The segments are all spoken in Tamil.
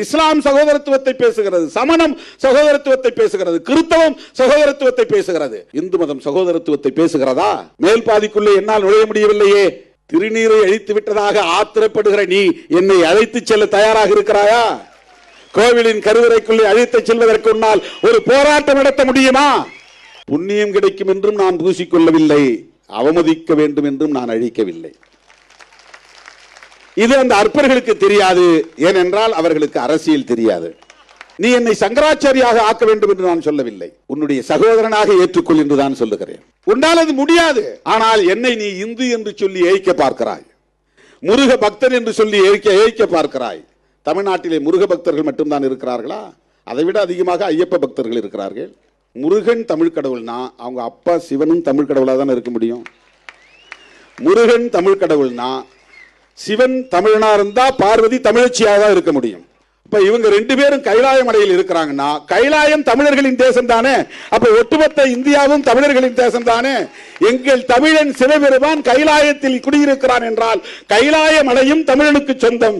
இஸ்லாம் சகோதரத்துவத்தை பேசுகிறது, சமணம் சகோதரத்துவத்தை பேசுகிறது, கிறிஸ்தவம் சகோதரத்துவத்தை பேசுகிறது. இந்து மதம் சகோதரத்துவத்தை பேசுகிறதா? மேல் பாதிக்குள்ளே என்னால் நுழைய முடியவில்லையே. திருநீரை அழித்து விட்டதாக ஆத்திரப்படுகிற நீ என்னை அழைத்து செல்ல தயாராக இருக்கிறாயா? கோவிலின் கருவறைக்குள்ளே அழைத்து செல்வதற்கு முன்னால் ஒரு போராட்டம் நடத்த முடியுமா? புண்ணியம் கிடைக்கும் என்றும் நான் பூசிக்கொள்ளவில்லை, அவமதிக்க வேண்டும் என்றும் நான் அழிக்கவில்லை. இது அந்த அற்பர்களுக்கு தெரியாது. ஏனென்றால் அவர்களுக்கு அரசியல் தெரியாது. நீ என்னை சங்கராச்சாரியாக ஆக்க வேண்டும் என்று நான் சொல்லவில்லை, உன்னுடைய சகோதரனாக ஏற்றுக்கொள் என்று தான் சொல்லுகிறேன். உன்னால் அது முடியாது. ஆனால் என்னை நீ இந்து என்று சொல்லி ஏய்க்க பார்க்கிறாய், முருக பக்தர் என்று சொல்லி ஏய்க்க பார்க்கிறாய். தமிழ்நாட்டிலே முருக பக்தர்கள் மட்டும்தான் இருக்கிறார்களா? அதை விட அதிகமாக ஐயப்ப பக்தர்கள் இருக்கிறார்கள். முருகன் தமிழ் கடவுள்னா அவங்க அப்பா சிவனும் தமிழ் கடவுளாக தான் இருக்க முடியும். முருகன் தமிழ் கடவுள்னா சிவன் தமிழனா இருந்தா பார்வதி தமிழச்சியாக தான் இருக்க முடியும். இப்ப இவங்க ரெண்டு பேரும் கைலாய மலையில் இருக்கிறாங்கன்னா கைலாயம் தமிழர்களின் தேசம் தானே. அப்ப ஒட்டுமொத்த இந்தியாவும் தமிழர்களின் தேசம் தானே. எங்கள் தமிழன் சிவபெருமான் கைலாயத்தில் குடியிருக்கிறான் என்றால் கைலாய மலையும் தமிழனுக்கு சொந்தம்.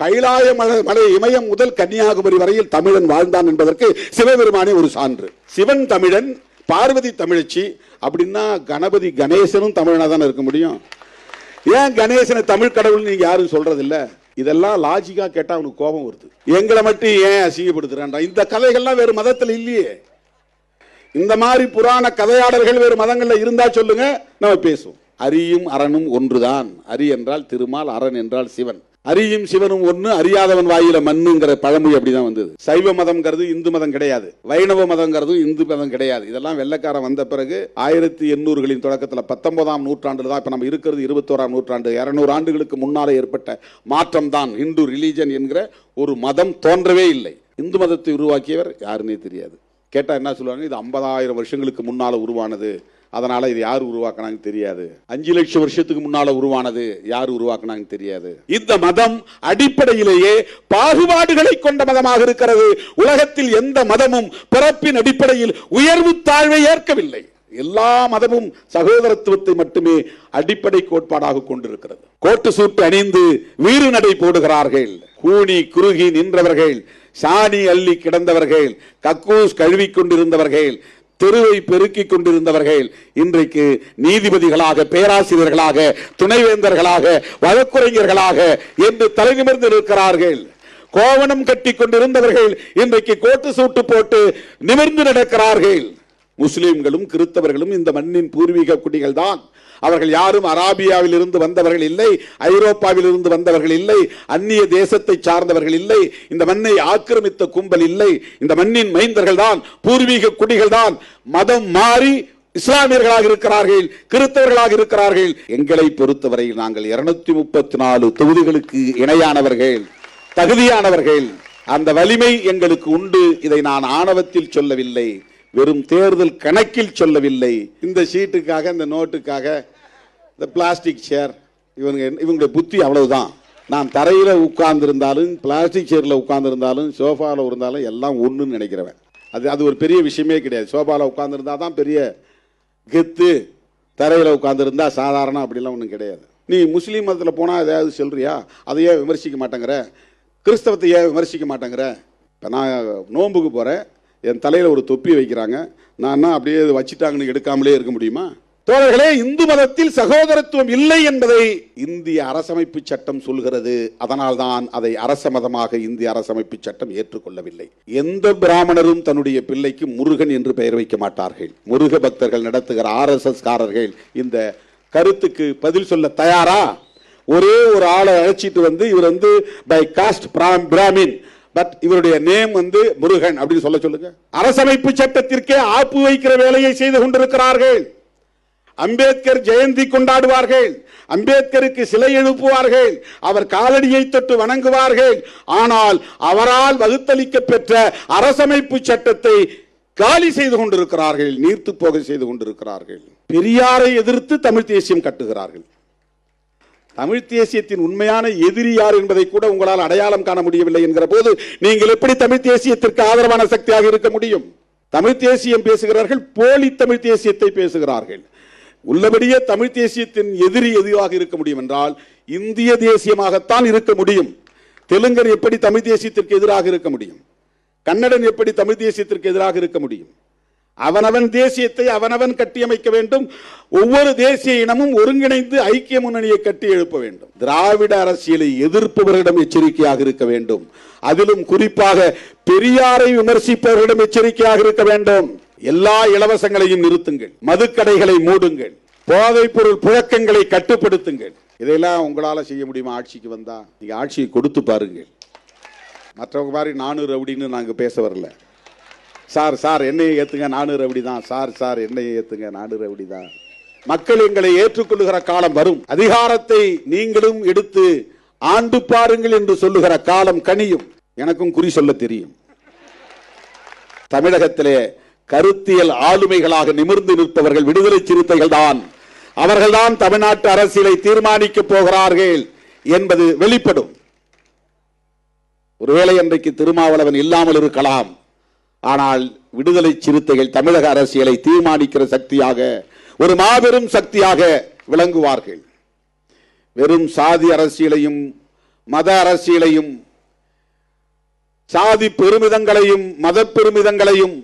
கைலாய மலை இமயம் முதல் கன்னியாகுமரி வரையில் தமிழன் வாழ்ந்தான் என்பதற்கு சிவபெருமானே ஒரு சான்று. சிவன் தமிழன், பார்வதி தமிழச்சி அப்படின்னா கணபதி கணேசனும் தமிழனா தான் இருக்க முடியும். ஏன் கணேசனை தமிழ் கடவுள் நீங்க யாரும் சொல்றது இல்ல? இதெல்லாம் லாஜிக்கா கேட்டா அவனுக்கு கோபம் வருது. எங்களை மட்டும் ஏன் அசிங்கப்படுத்துறான்? இந்த கதைகள்லாம் வேறு மதத்தில் இல்லையே. இந்த மாதிரி புராண கதையாடல்கள் வேறு மதங்கள்ல இருந்தா சொல்லுங்க, நம்ம பேசுவோம். அரியும் அரணும் ஒன்றுதான். அரி என்றால் திருமால், அரண் என்றால் சிவன். அரியும் சிவனும் ஒண்ணு, அறியாதவன் வாயில மண்ணுங்கிற பழமொழி அப்படிதான் வந்தது. சைவ மதம்ங்கிறது இந்து மதம் கிடையாது, வைணவ மதம்ங்கிறது இந்து மதம் கிடையாது. இதெல்லாம் வெள்ளக்காரன் வந்த பிறகு 1800களின் தொடக்கத்தில் 19ஆம் நூற்றாண்டுல தான். இப்ப நம்ம இருக்கிறது 21ஆம் நூற்றாண்டு. 200 ஆண்டுகளுக்கு முன்னாலே ஏற்பட்ட மாற்றம் தான் இந்து ரிலீஜன் என்கிற ஒரு மதம் தோன்றவே இல்லை. இந்து மதத்தை உருவாக்கியவர் யாருன்னே தெரியாது. கேட்டா என்ன சொல்லுவாங்க, இது 50,000 வருஷங்களுக்கு முன்னால உருவானது, அதனால இது யார் உருவாக்குனாங்க தெரியாது. 5 லட்சம் வருஷத்துக்கு முன்னால உருவானது, யார் உருவாக்குனாங்க தெரியாது. இந்த மதம் அடிப்படையிலேயே பாகுபாடுகளை கொண்ட மதமாக இருக்கிறது. உலகத்தில் எந்த மதமும் பிறப்பின் அடிப்படையில் உயர்வு தாழ்வை ஏற்கவில்லை. எல்லா மதமும் சகோதரத்துவத்தை மட்டுமே அடிப்படை கோட்பாடாக கொண்டிருக்கிறது. கோட்டு சூட்டு அணிந்து வீறு நடை போடுகிறார்கள், கூனி குறுகி நின்றவர்கள், சாணி அள்ளி கிடந்தவர்கள், கக்கூஸ் கழுவி கொண்டிருந்தவர்கள், தெருவை பெருக்கிக் கொண்டிருந்தவர்கள் இன்றைக்கு நீதிபதிகளாக, பேராசிரியர்களாக, துணைவேந்தர்களாக, வழக்குரைஞர்களாக என்று தலைநிமிர்ந்து இருக்கிறார்கள். கோவணம் கட்டி கொண்டிருந்தவர்கள் இன்றைக்கு கோட்டு சூட்டு போட்டு நிமிர்ந்து நடக்கிறார்கள். முஸ்லிம்களும் கிறிஸ்தவர்களும் இந்த மண்ணின் பூர்வீக குடிகள் தான். அவர்கள் யாரும் அராபியாவில் இருந்து வந்தவர்கள் இல்லை, ஐரோப்பாவில் இருந்து வந்தவர்கள் இல்லை, அந்நிய தேசத்தை சார்ந்தவர்கள் இல்லை, இந்த மண்ணை ஆக்கிரமித்த கும்பல் இல்லை. இந்த மண்ணின் மைந்தர்கள் தான், பூர்வீக குடிகள் தான். மதம் மாறி இஸ்லாமியர்களாக இருக்கிறார்கள், கிறிஸ்தவர்களாக இருக்கிறார்கள். எங்களை பொறுத்தவரை நாங்கள் 234 தொகுதிகளுக்கு இணையானவர்கள், தகுதியானவர்கள். அந்த வலிமை எங்களுக்கு உண்டு. இதை நான் ஆணவத்தில் சொல்லவில்லை, வெறும் தேர்தல் கணக்கில் சொல்லவில்லை. இந்த சீட்டுக்காக, இந்த நோட்டுக்காக, இந்த பிளாஸ்டிக் சேர், இவங்களுடைய புத்தி அவ்வளவுதான். நான் தரையில உட்கார்ந்து இருந்தாலும், பிளாஸ்டிக் சேர்ல உட்கார்ந்து இருந்தாலும், சோஃபால இருந்தாலும் எல்லாம் ஒண்ணுன்னு நினைக்கிறவன். அது ஒரு பெரிய விஷயமே கிடையாது. சோஃபால உட்கார்ந்து இருந்தா தான் பெரிய கெத்து, தரையில உட்கார்ந்து இருந்தா சாதாரணம் அப்படிலாம் ஒன்றும் கிடையாது. நீ முஸ்லீம் மதத்தில் போனா ஏதாவது சொல்றியா? அதையே விமர்சிக்க மாட்டேங்கிற, கிறிஸ்தவத்தை ஏன் விமர்சிக்க மாட்டேங்கிற? இப்போ நான் நோன்புக்கு போறேன், என் தலையில ஒரு தொப்பி வைக்கிறாங்க, நான் அப்படியே வச்சிட்டாங்கன்னு எடுக்காமலே இருக்க முடியுமா? தோழர்களே, இந்து மதத்தில் சகோதரத்துவம் இல்லை என்பதை இந்திய அரசமைப்பு சட்டம் சொல்கிறது. அதனால்தான் அதை அரச மதமாக இந்திய அரசமைப்பு சட்டம் ஏற்றுக்கொள்ளவில்லை. எந்த பிராமணரும் தன்னுடைய பிள்ளைக்கு முருகன் என்று பெயர் வைக்க மாட்டார்கள். முருக பக்தர்கள் நடத்துகிற RSS காரர்கள் இந்த கருத்துக்கு பதில் சொல்ல தயாரா? ஒரே ஒரு ஆளை அழைச்சிட்டு வந்து, இவர் வந்து பை காஸ்ட் பிராமின், பட் இவருடைய நேம் வந்து முருகன் அப்படின்னு சொல்லுங்க. அரசமைப்பு சட்டத்திற்கே ஆப்பு வைக்கிற வேலையை செய்து கொண்டிருக்கிறார்கள். அம்பேத்கர் ஜெயந்தி கொண்டாடுவார்கள், அம்பேத்கருக்கு சிலை எழுப்புவார்கள், அவர் காலடியை தொட்டு வணங்குவார்கள். ஆனால் அவரால் வகுத்தளிக்க பெற்ற அரசமைப்பு சட்டத்தை காலி செய்து கொண்டிருக்கிறார்கள், நீர்த்து போக செய்து கொண்டிருக்கிறார்கள். பெரியாரை எதிர்த்து தமிழ் தேசியம் கட்டுகிறார்கள். தமிழ் தேசியத்தின் உண்மையான எதிரி யார் என்பதை கூட உங்களால் அடையாளம் காண முடியவில்லை என்கிற போது நீங்கள் எப்படி தமிழ் தேசியத்திற்கு ஆதரவான சக்தியாக இருக்க முடியும்? தமிழ் தேசியம் பேசுகிறார்கள், போலி தமிழ் தேசியத்தை பேசுகிறார்கள். உள்ளபடியே தமிழ் தேசியத்தின் எதிரி எதுவாக இருக்க முடியும் என்றால் இந்திய தேசியமாகத்தான் இருக்க முடியும். தெலுங்கர் எப்படி தமிழ் தேசியத்திற்கு எதிராக இருக்க முடியும்? கன்னடன் எப்படி தமிழ் தேசியத்திற்கு எதிராக இருக்க முடியும்? அவனவன் தேசியத்தை அவனவன் கட்டியமைக்க வேண்டும். ஒவ்வொரு தேசிய இனமும் ஒருங்கிணைந்து ஐக்கிய முன்னணியை கட்டி எழுப்ப வேண்டும். திராவிட அரசியலை எதிர்ப்பவர்களிடம் எச்சரிக்கையாக இருக்க வேண்டும். அதிலும் குறிப்பாக பெரியாரை விமர்சிப்பவர்களிடம் எச்சரிக்கையாக இருக்க வேண்டும். எல்லா இலவசங்களையும் நிறுத்துங்கள், மதுக்கடைகளை மூடுங்கள், போதைப் பொருள் புழக்கங்களை கட்டுப்படுத்துங்கள். இதையெல்லாம் உங்களால செய்ய முடியுமா? ஆட்சிக்கு வந்தா நீங்க ஆட்சியை கொடுத்து பாருங்கள். மற்றவங்க மாதிரி 400 ரவுடின்னு நாங்க பேச வரல. சார் என்னையை ஏத்துங்க, 400 ரவுடி தான். சார் என்னையை ஏத்துங்க, 400 ரவுடி தான். மக்கள் எங்களை ஏற்றுக்கொள்ளுகிற காலம் வரும். அதிகாரத்தை நீங்களும் எடுத்து ஆண்டு பாருங்கள் என்று சொல்லுகிற காலம் கனியும். எனக்கும் குறி சொல்ல தெரியும். தமிழகத்திலே கருத்தியல் ஆளுமைகளாக நிமிர்ந்து நிற்பவர்கள் விடுதலை சிறுத்தைகள் தான். அவர்கள்தான் தமிழ்நாட்டு அரசியலை தீர்மானிக்க போகிறார்கள் என்பது வெளிப்படும். ஒருவேளை இன்றைக்கு திருமாவளவன் இல்லாமல் இருக்கலாம். ஆனால் விடுதலை சிறுத்தைகள் தமிழக அரசியலை தீர்மானிக்கிற சக்தியாக, ஒரு மாபெரும் சக்தியாக விளங்குவார்கள். வெறும் சாதி அரசியலையும் மத அரசியலையும் சாதி பெருமிதங்களையும் மத பெருமிதங்களையும்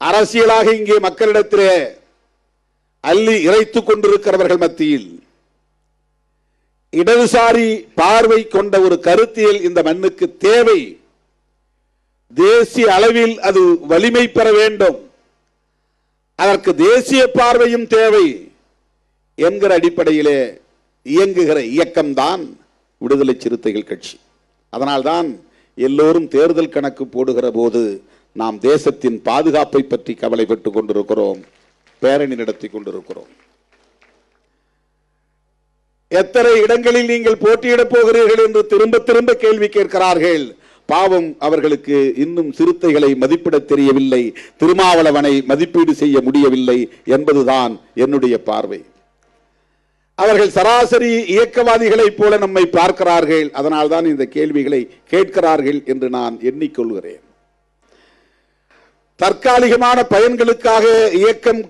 அரசியலாக இங்கே மக்களிடத்திலே அள்ளி இறைத்துக் கொண்டிருக்கிறவர்கள் மத்தியில் இடதுசாரி பார்வை கொண்ட ஒரு கருத்தியல் இந்த மண்ணுக்கு தேவை. தேசிய அளவில் அது வலிமை பெற வேண்டும். அதற்கு தேசிய பார்வையும் தேவை என்கிற அடிப்படையிலே இயங்குகிற இயக்கம்தான் விடுதலை சிறுத்தைகள் கட்சி. அதனால்தான் எல்லோரும் தேர்தல் கணக்கு போடுகிற போது நாம் தேசத்தின் பாதுகாப்பை பற்றி கவலைப்பட்டுக் கொண்டிருக்கிறோம், பேரணி நடத்தி கொண்டிருக்கிறோம். எத்தனை இடங்களில் நீங்கள் போட்டியிடப் போகிறீர்கள் என்று திரும்ப திரும்ப கேள்வி கேட்கிறார்கள். பாவம், அவர்களுக்கு இன்னும் சிறுத்தைகளை மதிப்பிட தெரியவில்லை, திருமாவளவனை மதிப்பீடு செய்ய முடியவில்லை என்பதுதான் என்னுடைய பார்வை. அவர்கள் சராசரி இயக்கவாதிகளைப் போல நம்மை பார்க்கிறார்கள். அதனால்தான் இந்த கேள்விகளை கேட்கிறார்கள் என்று நான் எண்ணிக்கொள்கிறேன். தற்காலிகமான பயன்களுக்காக இயக்கம்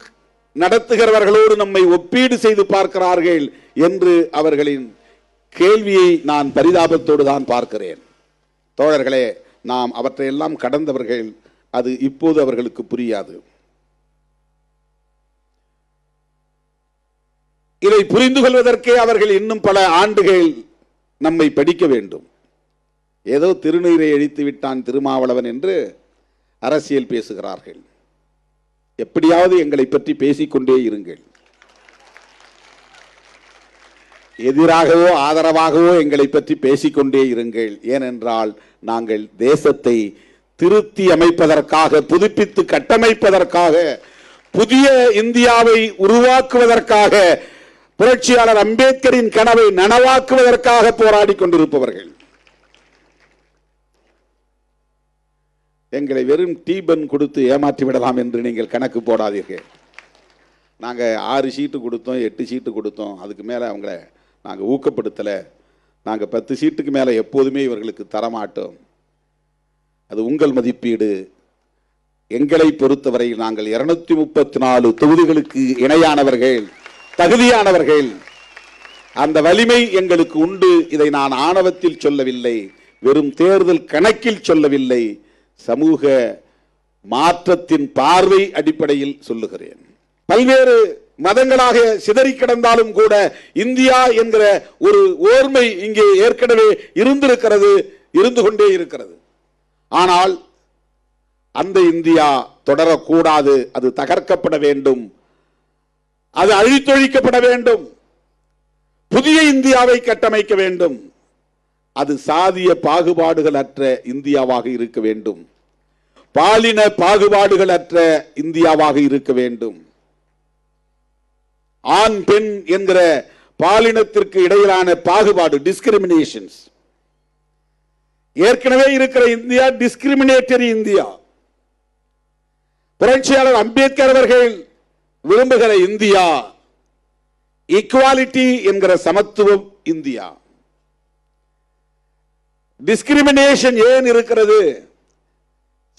நடத்துகிறவர்களோடு நம்மை ஒப்பீடு செய்து பார்க்கிறார்கள் என்று அவர்களின் கேள்வியை நான் பரிதாபத்தோடு தான் பார்க்கிறேன். தோழர்களே, நாம் அவற்றையெல்லாம் கடந்தவர்கள். அது இப்போது அவர்களுக்கு புரியாது. இதை புரிந்து கொள்வதற்கே அவர்கள் இன்னும் பல ஆண்டுகள் நம்மை படிக்க வேண்டும். ஏதோ திருநீரை அழித்து விட்டான் திருமாவளவன் என்று அரசியல் பேசுகிறார்கள். எப்படியாவது எங்களை பற்றி பேசிக்கொண்டே இருங்கள். எதிராகவோ ஆதரவாகவோ எங்களை பற்றி பேசிக்கொண்டே இருங்கள். ஏனென்றால் நாங்கள் தேசத்தை திருத்தி அமைப்பதற்காக, புதுப்பித்து கட்டமைப்பதற்காக, புதிய இந்தியாவை உருவாக்குவதற்காக, புரட்சியாளர் அம்பேத்கரின் கனவை நனவாக்குவதற்காக போராடி கொண்டிருப்பவர்கள். எங்களை வெறும் டீபன் கொடுத்து ஏமாற்றி விடலாம் என்று நீங்கள் கணக்கு போடாதீர்கள். நாங்கள் 6 சீட்டு கொடுத்தோம், 8 சீட்டு கொடுத்தோம், அதுக்கு மேலே அவங்கள நாங்கள் ஊக்கப்படுத்தலை. நாங்கள் 10 சீட்டுக்கு மேலே எப்போதுமே இவர்களுக்கு தரமாட்டோம். அது உங்கள் மதிப்பீடு. எங்களை பொறுத்தவரை நாங்கள் 234 தொகுதிகளுக்கு இணையானவர்கள், தகுதியானவர்கள். அந்த வலிமை எங்களுக்கு உண்டு. இதை நான் ஆணவத்தில் சொல்லவில்லை, வெறும் தேர்தல் கணக்கில் சொல்லவில்லை, சமூக மாற்றத்தின் பார்வை அடிப்படையில் சொல்லுகிறேன். பல்வேறு மதங்களாக சிதறி கிடந்தாலும் கூட இந்தியா என்கிற ஒரு ஓர்மை இங்கே ஏற்கனவே இருந்திருக்கிறது, இருந்து கொண்டே இருக்கிறது. ஆனால் அந்த இந்தியா தொடரக்கூடாது. அது தகர்க்கப்பட வேண்டும், அது அழித்தொழிக்கப்பட வேண்டும். புதிய இந்தியாவை கட்டமைக்க வேண்டும். அது சாதிய பாகுபாடுகள் அற்ற இந்தியாவாக இருக்க வேண்டும், பாலின பாகுபாடுகள் அற்ற இந்தியாவாக இருக்க வேண்டும். ஆண் பெண் என்கிற பாலினத்திற்கு இடையிலான பாகுபாடு, டிஸ்கிரிமினேஷன்ஸ், ஏற்கனவே இருக்கிற இந்தியா டிஸ்கிரிமினேட்டரி இந்தியா. புரட்சியாளர் அம்பேத்கர் அவர்கள் விரும்புகிற இந்தியா ஈக்குவாலிட்டி என்கிற சமத்துவம் இந்தியா. டிஸ்கிரிமினேஷன் ஏன் இருக்கிறது?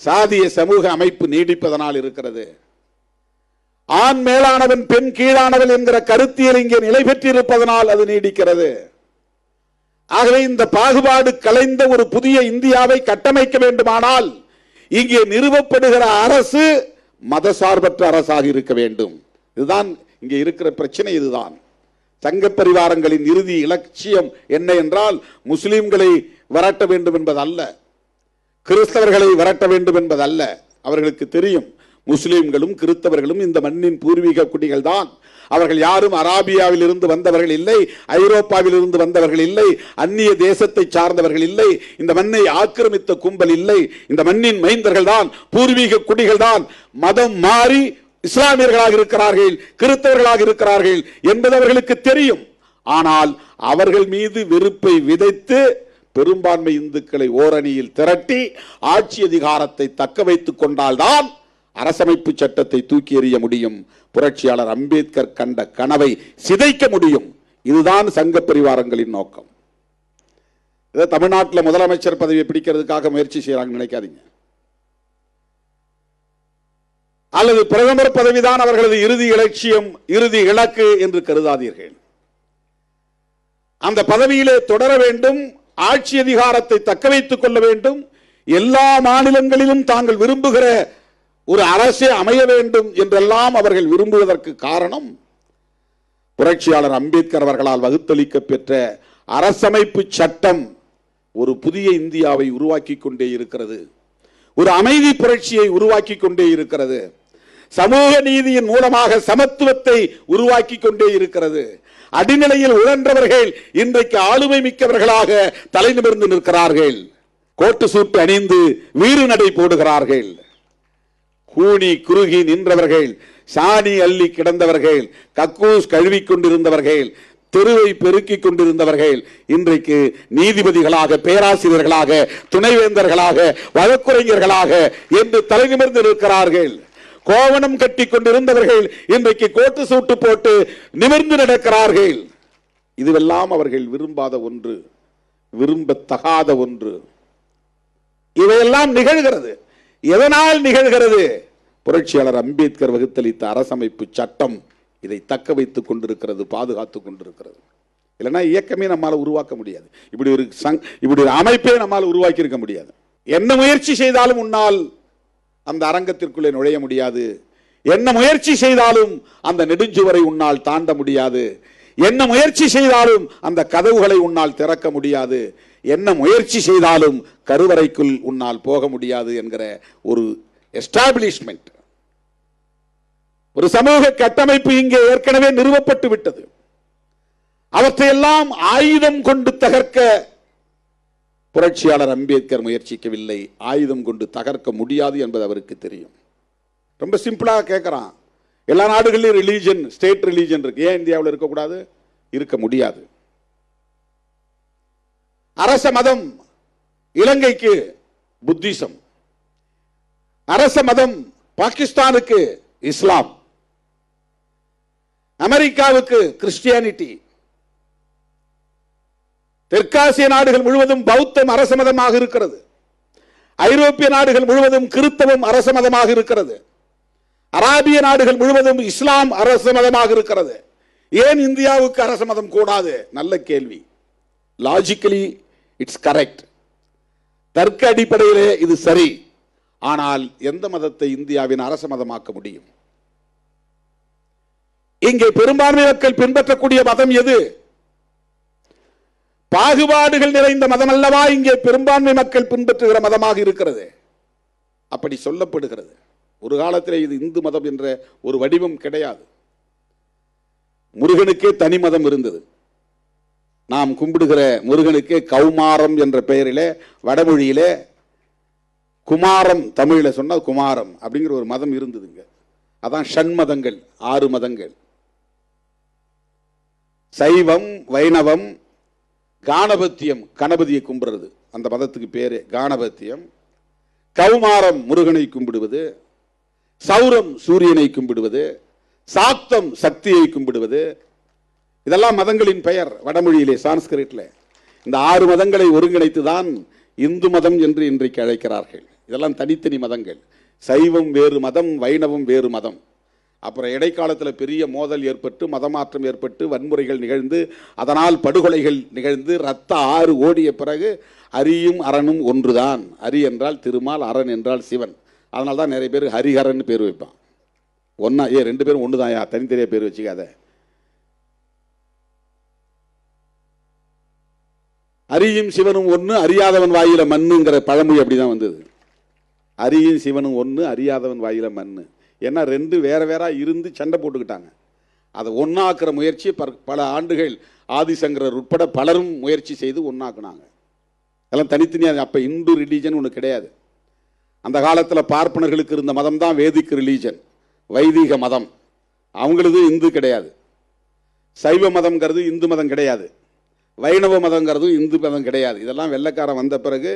சாதிய சமூக அமைப்பு நீடிப்பதனால் இருக்கிறது. ஆண் மேலானவன் பெண் கீழானவன் என்கிற கருத்தியல் இங்கே நிலை பெற்றிருப்பதனால் அது நீடிக்கிறது. ஆகவே இந்த பாகுபாடு கலைந்த ஒரு புதிய இந்தியாவை கட்டமைக்க வேண்டுமானால் இங்கே நிறுவப்படுகிற அரசு மதசார்பற்ற அரசாக இருக்க வேண்டும். இதுதான் இங்கே இருக்கிற பிரச்சனை. இதுதான் சங்க பரிவாரங்களின் இறுதி இலட்சியம் என்ன என்றால் முஸ்லிம்களை விரட்ட வேண்டும் என்பதல்ல, கிறிஸ்தவர்களை விரட்ட வேண்டும் என்பதல்ல. அவர்களுக்கு தெரியும் முஸ்லிம்களும் கிறிஸ்தவர்களும் இந்த மண்ணின் பூர்வீக குடிகள் தான். அவர்கள் யாரும் அராபியாவில் இருந்து வந்தவர்கள் இல்லை, ஐரோப்பாவில் இருந்து வந்தவர்கள் இல்லை, அந்நிய தேசத்தை சார்ந்தவர்கள் இல்லை, இந்த மண்ணை ஆக்கிரமித்த கும்பல் இல்லை. இந்த மண்ணின் மைந்தர்கள் தான், பூர்வீக குடிகள் தான். மதம் மாறி இஸ்லாமியர்களாக இருக்கிறார்கள், கிறிஸ்தவர்களாக இருக்கிறார்கள் என்பது அவர்களுக்கு தெரியும். ஆனால் அவர்கள் மீது வெறுப்பை விதைத்து பெரும்பான்மை இந்துக்களை ஓரணியில் திரட்டி ஆட்சி அதிகாரத்தை தக்க வைத்துக் கொண்டால்தான் அரசமைப்பு சட்டத்தை தூக்கி எறிய முடியும். புரட்சியாளர் அம்பேத்கர் கண்ட கனவை சிதைக்க முடியும். இதுதான் சங்க பரிவாரங்களின் நோக்கம். இதை தமிழ்நாட்டில் முதலமைச்சர் பதவியை பிடிக்கிறதுக்காக முயற்சி செய்யறாங்க நினைக்காதீங்க. அல்லது பிரதமர் பதவிதான் அவர்களது இறுதி இலட்சியம், இறுதி இலக்கு என்று கருதாதீர்கள். அந்த பதவியிலே தொடர வேண்டும், ஆட்சி அதிகாரத்தை தக்க வைத்துக் கொள்ள வேண்டும், எல்லா மாநிலங்களிலும் தாங்கள் விரும்புகிற ஒரு அரசே அமைய வேண்டும் என்றெல்லாம் அவர்கள் விரும்புவதற்கு காரணம் புரட்சியாளர் அம்பேத்கர் அவர்களால் வகுத்தளிக்க பெற்ற அரசமைப்பு சட்டம் ஒரு புதிய இந்தியாவை உருவாக்கி கொண்டே இருக்கிறது. ஒரு அமைதி புரட்சியை உருவாக்கி கொண்டே இருக்கிறது. சமூக நீதியின் மூலமாக சமத்துவத்தை உருவாக்கி கொண்டே இருக்கிறது. அடிநிலையில் உழன்றவர்கள் இன்றைக்கு ஆளுமை மிக்கவர்களாக தலை நிமிர்ந்து நிற்கிறார்கள். கோட்டு சூட்டு அணிந்து வீறு நடை போடுகிறார்கள். கூனி குறுகி நின்றவர்கள், சாணி அள்ளி கிடந்தவர்கள், கக்கூஸ் கழுவி கொண்டிருந்தவர்கள், தெருவை பெருக்கிக் கொண்டிருந்தவர்கள் இன்றைக்கு நீதிபதிகளாக, பேராசிரியர்களாக, துணைவேந்தர்களாக, வழக்குரைஞர்களாக என்று தலை நிமிர்ந்து நிற்கிறார்கள். கோவணம் கட்டி கொண்டிருந்தவர்கள் இன்றைக்கு கோட்டு சூட்டு போட்டு நிமிர்ந்து நடக்கிறார்கள். இதுவெல்லாம் அவர்கள் விரும்பாத ஒன்று, விரும்பத்தகாத ஒன்று. இவையெல்லாம் நிகழ்கிறது. எதனால் நிகழ்கிறது? புரட்சியாளர் அம்பேத்கர் வகுத்தளித்த அரசமைப்பு சட்டம் இதை தக்க வைத்துக் கொண்டிருக்கிறது, பாதுகாத்துக் கொண்டிருக்கிறது. இல்லைன்னா இயக்கமே நம்மால் உருவாக்க முடியாது. இப்படி ஒரு அமைப்பே நம்மால் உருவாக்கி இருக்க முடியாது. என்ன முயற்சி செய்தாலும் உன்னால் அந்த அரங்கத்திற்குள்ளே நுழைய முடியாது. என்ன முயற்சி செய்தாலும் அந்த நெடுஞ்சுவரை உன்னால் தாண்ட முடியாது. என்ன முயற்சி செய்தாலும் அந்த கதவுகளை உன்னால் திறக்க முடியாது. என்ன முயற்சி செய்தாலும் கருவறைக்குள் உன்னால் போக முடியாது என்கிற ஒரு எஸ்டாபிளிஷ்மெண்ட், ஒரு சமூக கட்டமைப்பு இங்கே ஏற்கனவே நிறுவப்பட்டு விட்டது. அவற்றையெல்லாம் ஆயுதம் கொண்டு தகர்க்க புரட்சியாளர் அம்பேத்கர் முயற்சிக்கவில்லை. ஆயுதம் கொண்டு தகர்க்க முடியாது என்பது அவருக்கு தெரியும். ரொம்ப சிம்பிளாக கேட்கிறான், எல்லா நாடுகளிலும் ரிலீஜன், ஸ்டேட் ரிலீஜன் இருக்கு, ஏன் இந்தியாவில் இருக்கக்கூடாது? இருக்க முடியாது. அரச மதம் இலங்கைக்கு புத்திசம், அரச மதம் பாகிஸ்தானுக்கு இஸ்லாம், அமெரிக்காவுக்கு கிறிஸ்டியானிட்டி, தெற்காசிய நாடுகள் முழுவதும் பௌத்தம் அரச மதமாக இருக்கிறது. ஐரோப்பிய நாடுகள் முழுவதும் கிறிஸ்தவம் அரச மதமாக இருக்கிறது. அராபிய நாடுகள் முழுவதும் இஸ்லாம் அரச மதமாக இருக்கிறது. ஏன் இந்தியாவுக்கு அரச மதம் கூடாது? நல்ல கேள்வி. Logically it's correct. தர்க்க அடிப்படையிலே இது சரி. ஆனால் எந்த மதத்தை இந்தியாவின் அரச மதமாக்க முடியும்? இங்கே பெரும்பான்மை மக்கள் பின்பற்றக்கூடிய மதம் எது? பாகுபாடுகள் நிறைந்த மதம் அல்லவா இங்கே பெரும்பான்மை மக்கள் பின்பற்றுகிற மதமாக இருக்கிறது. அப்படி சொல்லப்படுகிறது. ஒரு காலத்தில் இது இந்து மதம் என்ற ஒரு வடிவம் கிடையாது. முருகனுக்கே தனி மதம் இருந்தது. நாம் கும்பிடுகிற முருகனுக்கே கௌமாரம் என்ற பெயரிலே, வடமொழியிலே குமாரம், தமிழில சொன்னால் குமாரம் அப்படிங்கிற ஒரு மதம் இருந்ததுங்க. அதான் ஷண்மதங்கள், 6 மதங்கள். சைவம், வைணவம், காணபத்தியம், கணபதியை கும்பிடுறது, அந்த மதத்துக்கு பேரு காணபத்தியம். கௌமாரம் முருகனை கும்பிடுவது, சௌரம் சூரியனை கும்பிடுவது, சாக்தம் சக்தியை கும்பிடுவது, இதெல்லாம் மதங்களின் பெயர் வடமொழியிலே, சான்ஸ்கிரிட்ல. இந்த 6 மதங்களை ஒருங்கிணைத்துதான் இந்து மதம் என்று இன்றைக்கு அழைக்கிறார்கள். இதெல்லாம் தனித்தனி மதங்கள். சைவம் வேறு மதம், வைணவம் வேறு மதம். அப்புறம் இடைக்காலத்தில் பெரிய மோதல் ஏற்பட்டு மதமாற்றம் ஏற்பட்டு வன்முறைகள் நிகழ்ந்து அதனால் படுகொலைகள் நிகழ்ந்து ரத்த ஆறு ஓடிய பிறகு அரியும் அரணும் ஒன்றுதான். அரி என்றால் திருமால், அரண் என்றால் சிவன். அதனால தான் நிறைய பேர் ஹரிஹரன் பேர் வைப்பான். ஒன்னா ரெண்டு பேரும் ஒன்று தான், தனித்தனியாக பேர் வச்சுக்காத. அரியும் சிவனும் ஒன்று, அறியாதவன் வாயில மண்ணுங்கிற பழமொழி அப்படிதான் வந்தது. அரியும் சிவனும் ஒன்று, அறியாதவன் வாயில மண்ணு. ஏன்னா ரெண்டு வேற வேற இருந்து சண்டை போட்டுக்கிட்டாங்க. அதை ஒன்னாக்குற முயற்சி பல ஆண்டுகள் ஆதிசங்கரர் உட்பட பலரும் முயற்சி செய்து ஒன்னாக்குனாங்க. அதெல்லாம் தனித்தனியாக. அப்போ இந்து ரிலீஜன் ஒன்று கிடையாது. அந்த காலத்தில் பார்ப்பனர்களுக்கு இருந்த மதம் தான் வேதிக் ரிலீஜன், வைதிக மதம். அவங்களது இந்து கிடையாது. சைவ மதம்ங்கிறது இந்து மதம் கிடையாது. வைணவ மதங்கிறதும் இந்து மதம் கிடையாது. இதெல்லாம் வெள்ளைக்காரன் வந்த பிறகு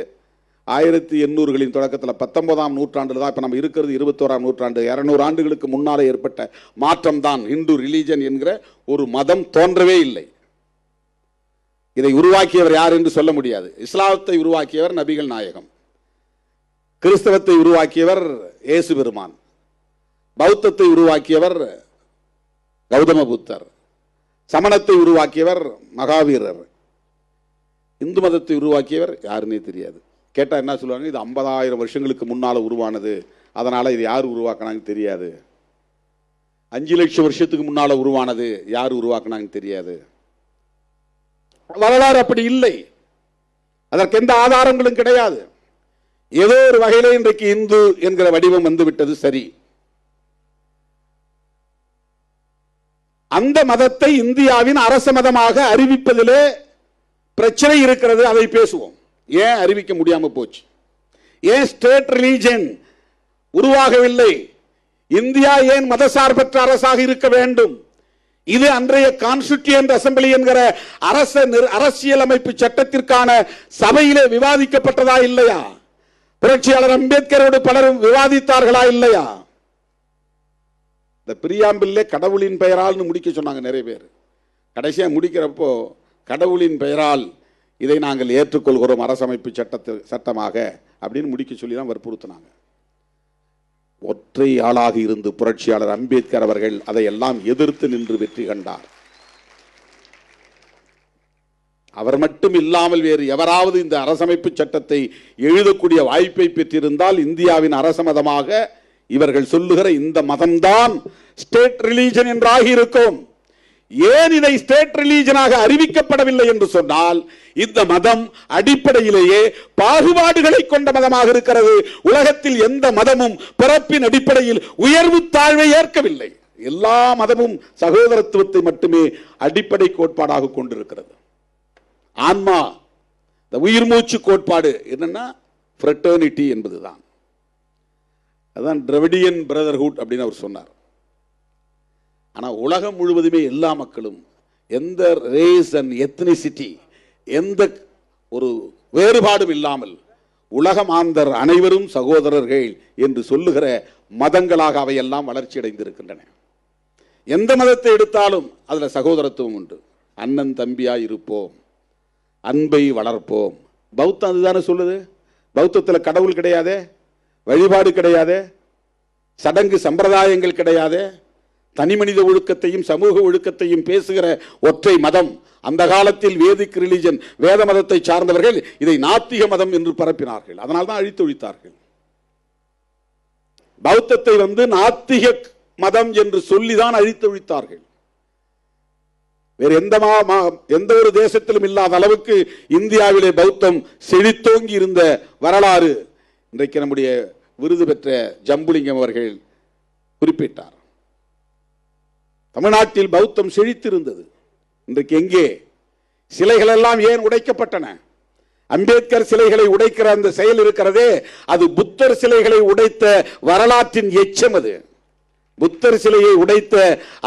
1800களின் தொடக்கத்தில் 19ஆம் நூற்றாண்டில் தான். இப்போ நம்ம இருக்கிறது 21ஆம் நூற்றாண்டு. 200 ஆண்டுகளுக்கு முன்னால் ஏற்பட்ட மாற்றம் தான் இந்து ரிலீஜன் என்கிற ஒரு மதம் தோன்றவே இல்லை. இதை உருவாக்கியவர் யார் என்று சொல்ல முடியாது. இஸ்லாத்தை உருவாக்கியவர் நபிகள் நாயகம், கிறிஸ்தவத்தை உருவாக்கியவர் இயேசு பெருமான், பௌத்தத்தை உருவாக்கியவர் கௌதம புத்தர், சமணத்தை உருவாக்கியவர் மகாவீரர், இந்து மதத்தை உருவாக்கியவர் யாருன்னே தெரியாது. கேட்டால் என்ன சொல்லுவாங்க, இது 50,000 வருஷங்களுக்கு முன்னால் உருவானது, அதனால் இது யார் உருவாக்கினாங்க தெரியாது. 5 லட்சம் வருஷத்துக்கு முன்னால் உருவானது, யார் உருவாக்கினாங்க தெரியாது. வரலாறு அப்படி இல்லை. அதற்கு எந்த ஆதாரங்களும் கிடையாது. ஏதோ ஒரு வகையிலே இன்றைக்கு இந்து என்கிற வடிவம் வந்துவிட்டது. சரி, அந்த மதத்தை இந்தியாவின் அரச மதமாக அறிவிப்பதிலே பிரச்சனை இருக்கிறது. அதை பேசுவோம். ஏன் அறிவிக்க முடியாம போச்சு? ஏன் ஸ்டேட் ரிலீஜன் உருவாகவில்லை? இந்தியா ஏன் மதசார்பற்ற அரசாக இருக்க வேண்டும்? இது அன்றைய கான்ஸ்டிடியூயன்ட் அசெம்பிளி என்கிற அரசியலமைப்பு சட்டத்திற்கான சபையிலே விவாதிக்கப்பட்டதா இல்லையா? புரட்சியாளர் அம்பேத்கரோடு பலரும் விவாதித்தார்களா இல்லையா? இந்த பிரியாம்பிள்லே கடவுளின் பெயரால் முடிக்க சொன்னாங்க நிறைய பேர். கடைசியாக முடிக்கிறப்போ கடவுளின் பெயரால் இதை நாங்கள் ஏற்றுக்கொள்கிறோம் அரசமைப்பு சட்டமாக அப்படின்னு முடிக்க சொல்லி தான் வற்புறுத்தினாங்க. ஒற்றை ஆளாக இருந்து புரட்சியாளர் அம்பேத்கர் அவர்கள் அதையெல்லாம் எதிர்த்து நின்று வெற்றி கண்டார். அவர் மட்டும் இல்லாமல் வேறு எவராவது இந்த அரசமைப்பு சட்டத்தை எழுதக்கூடிய வாய்ப்பை பெற்றிருந்தால் இந்தியாவின் அரச மதமாக இவர்கள் சொல்லுகிற இந்த மதம்தான் ஸ்டேட் ரிலீஜன் என்றாகி இருக்கும். ஏன் இதை ஸ்டேட் ரிலீஜனாக அறிவிக்கப்படவில்லை என்று சொன்னால், இந்த மதம் அடிப்படையிலேயே பாகுபாடுகளை கொண்ட மதமாக இருக்கிறது. உலகத்தில் எந்த மதமும் பிறப்பின் அடிப்படையில் உயர்வு தாழ்வை ஏற்கவில்லை. எல்லா மதமும் சகோதரத்துவத்தை மட்டுமே அடிப்படை கோட்பாடாக கொண்டிருக்கிறது. ஆன்மா, இந்த உயிர் மூச்சு கோட்பாடு என்னன்னா ஃப்ரெட்டர்னிட்டி என்பதுதான். அதான் திராவிடியன் பிரதர்ஹுட் அப்படின்னு அவர் சொன்னார். ஆனால் உலகம் முழுவதுமே எல்லா மக்களும் எந்த ரேஸ் அண்ட் எத்னிசிட்டி, எந்த ஒரு வேறுபாடும் இல்லாமல் உலக மாந்தர் அனைவரும் சகோதரர்கள் என்று சொல்லுகிற மதங்களாக அவையெல்லாம் வளர்ச்சி அடைந்திருக்கின்றன. எந்த மதத்தை எடுத்தாலும் அதில் சகோதரத்துவம் உண்டு. அண்ணன் தம்பியாய் இருப்போம், அன்பை வளர்ப்போம். பௌத்தம் அதுதானே சொல்லுது. பௌத்தத்தில் கடவுள் கிடையாது, வழிபாடு கிடையாது, சடங்கு சம்பிரதாயங்கள் கிடையாது, தனி மனித ஒழுக்கத்தையும் சமூக ஒழுக்கத்தையும் பேசுகிற ஒற்றை மதம். அந்த காலத்தில் வேதிக் ரிலிஜன், வேத மதத்தை சார்ந்தவர்கள் இதை நாத்திக மதம் என்று பரப்பினார்கள். அதனால் தான் அழித்து ஒழித்தார்கள். பௌத்தத்தை நாத்திக மதம் என்று சொல்லிதான் அழித்து ஒழித்தார்கள். வேறு எந்த ஒரு தேசத்திலும் இல்லாத அளவுக்கு இந்தியாவிலே பௌத்தம் செழித்தோங்கி இருந்த வரலாறு இன்றைக்கு நம்முடைய விருது பெற்ற ஜம்புலிங்கம் அவர்கள் குறிப்பிட்டார். தமிழ்நாட்டில் பௌத்தம் செழித்திருந்தது. இன்றைக்கு எங்கே? சிலைகள் எல்லாம் ஏன் உடைக்கப்பட்டன? அம்பேத்கர் சிலைகளை உடைக்கிற அந்த செயல் இருக்கிறதே, அது புத்தர் சிலைகளை உடைத்த வரலாற்றின் எச்சம். அது புத்தர் சிலையை உடைத்த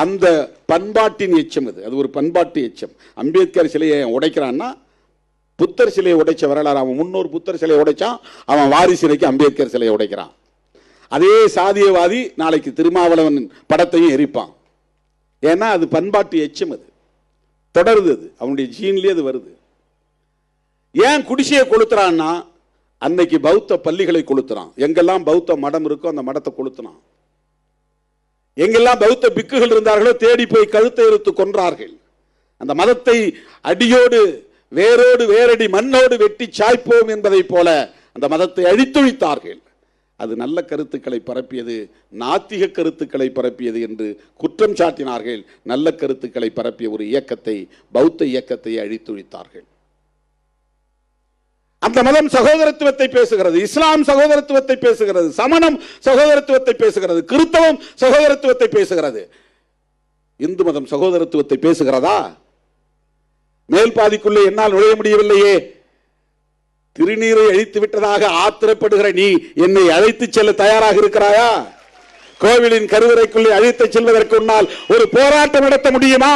அந்த பண்பாட்டின் எச்சம். அது ஒரு பண்பாட்டு எச்சம். அம்பேத்கர் சிலையை உடைக்கிறான்னா புத்தர் சிலையை உடைச்ச வரலாறு. அவன் முன்னோர் புத்தர் சிலையை உடைச்சான், அவன் வாரிசிலைக்கு அம்பேத்கர் சிலையை உடைக்கிறான். அதே சாதியவாதி நாளைக்கு திருமாவளவன் படத்தையும் எரிப்பான். ஏன்னா அது பண்பாட்டு எச்சம். அது தொடருது, அது அவனுடைய ஜீன்லேயே அது வருது. ஏன் குடிசையை கொளுத்துறான்னா, அன்னைக்கு பௌத்த பள்ளிகளை கொளுத்துறான். எங்கெல்லாம் பௌத்த மடம் இருக்கோ அந்த மடத்தை கொளுத்துனான். எங்கெல்லாம் பௌத்த பிக்குகள் இருந்தார்களோ தேடி போய் கழுத்தை எடுத்து கொன்றார்கள். அந்த மதத்தை அடியோடு வேரோடு வேரடி மண்ணோடு வெட்டி சாய்ப்போம் என்பதை போல அந்த மதத்தை அழித்தொழித்தார்கள். அது நல்ல கருத்துக்களை பரப்பியது, நாத்திக கருத்துக்களை பரப்பியது என்று குற்றம் சாட்டினார்கள். நல்ல கருத்துக்களை பரப்பிய ஒரு இயக்கத்தை, பௌத்த இயக்கத்தை அழித்தொழித்தார்கள். அந்த மதம் சகோதரத்துவத்தை பேசுகிறது, இஸ்லாம் சகோதரத்துவத்தை பேசுகிறது, சமணம் சகோதரத்துவத்தை பேசுகிறது, கிறிஸ்தவம் சகோதரத்துவத்தை பேசுகிறது. இந்து மதம் சகோதரத்துவத்தை பேசுகிறதா? மேல் பாதிக்குள்ளே என்னால் நுழைய முடியவில்லையே, திருநீரை அழித்து விட்டதாக ஆத்திரப்படுகிற நீ என்னை அழைத்து செல்ல தயாராக இருக்கிறாயா? கோவிலின் கருவறைக்குள்ளே அழைத்து செல்வதற்கு முன்னால் ஒரு போராட்டம் நடத்த முடியுமா?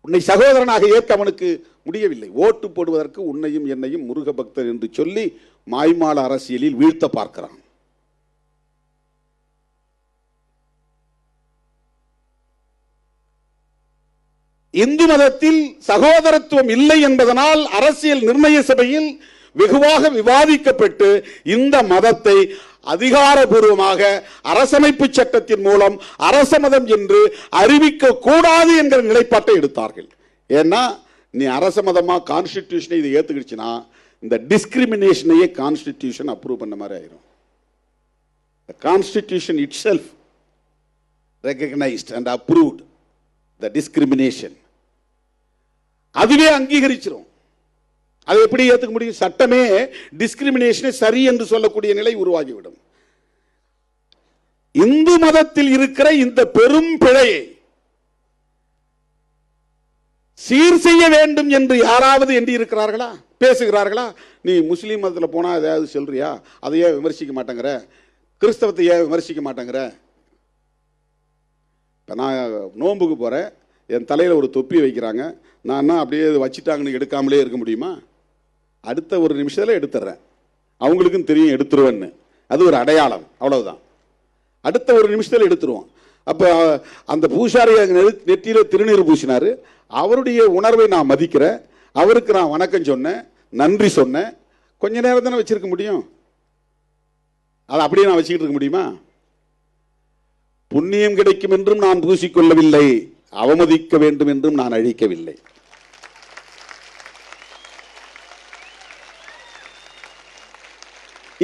உன்னை சகோதரனாக ஏற்க அவனுக்கு முடியவில்லை. ஓட்டு போடுவதற்கு உன்னையும் என்னையும் முருக பக்தர் என்று சொல்லி மாய்மால அரசியலில் வீழ்த்த பார்க்கிறான். இந்து மதத்தில் சகோதரத்துவம் இல்லை என்பதனால் அரசியல் நிர்ணய சபையில் வெகுவாக விவாதிக்கப்பட்டு இந்த மதத்தை அதிகாரபூர்வமாக அரசமைப்பு சட்டத்தின் மூலம் அரச மதம் என்று அறிவிக்க கூடாது என்கிற நிலைப்பாட்டை எடுத்தார்கள். ஏன்னா நீ அரச மதமா கான்ஸ்டிடியூஷனை இதை ஏத்துக்கிடுச்சுன்னா இந்த டிஸ்கிரிமினேஷனையே கான்ஸ்டிடியூஷன் அப்ரூவ் பண்ண மாதிரி ஆயிரும். The Constitution itself recognized and approved the discrimination. அதுவே அங்கீகரிச்சிரும். அதை எப்படி ஏத்துக்க முடியும்? சட்டமே டிஸ்கிரிமினேஷனை சரி என்று சொல்லக்கூடிய நிலை உருவாகிவிடும். இந்து மதத்தில் இருக்கிற இந்த பெரும் பிழையை சீர் செய்ய வேண்டும் என்று யாராவது எண்ணி இருக்கிறார்களா, பேசுகிறார்களா? நீ முஸ்லீம் மதத்தில் போனா ஏதாவது சொல்றியா, அதையே விமர்சிக்க மாட்டேங்கிற, கிறிஸ்தவத்தை ஏன் விமர்சிக்க மாட்டேங்கிற? இப்போ நான் நோன்புக்கு போறேன், என் தலையில் ஒரு தொப்பி வைக்கிறாங்க, நான் அப்படியே வச்சுட்டாங்கன்னு எடுக்காமலே இருக்க முடியுமா? அடுத்த ஒரு நிமிஷத்தில் எடுத்துடுறேன். அவங்களுக்கும் தெரியும் எடுத்துருவேன்னு, அது ஒரு அடையாளம், அவ்வளவுதான். அடுத்த ஒரு நிமிஷத்தில் எடுத்துருவோம். அப்போ அந்த பூசாரி நெற்றியில் திருநீர் பூசினாரு, அவருடைய உணர்வை நான் மதிக்கிறேன், அவருக்கு நான் வணக்கம் சொன்னேன், நன்றி சொன்னேன். கொஞ்ச நேரம் தானே வச்சிருக்க முடியும், அதை அப்படியே நான் வச்சுக்கிட்டு இருக்க முடியுமா? புண்ணியம் கிடைக்கும் என்றும் நான் பூசிக்கொள்ளவில்லை, அவமதிக்க வேண்டும் என்றும் நான் அழிக்கவில்லை.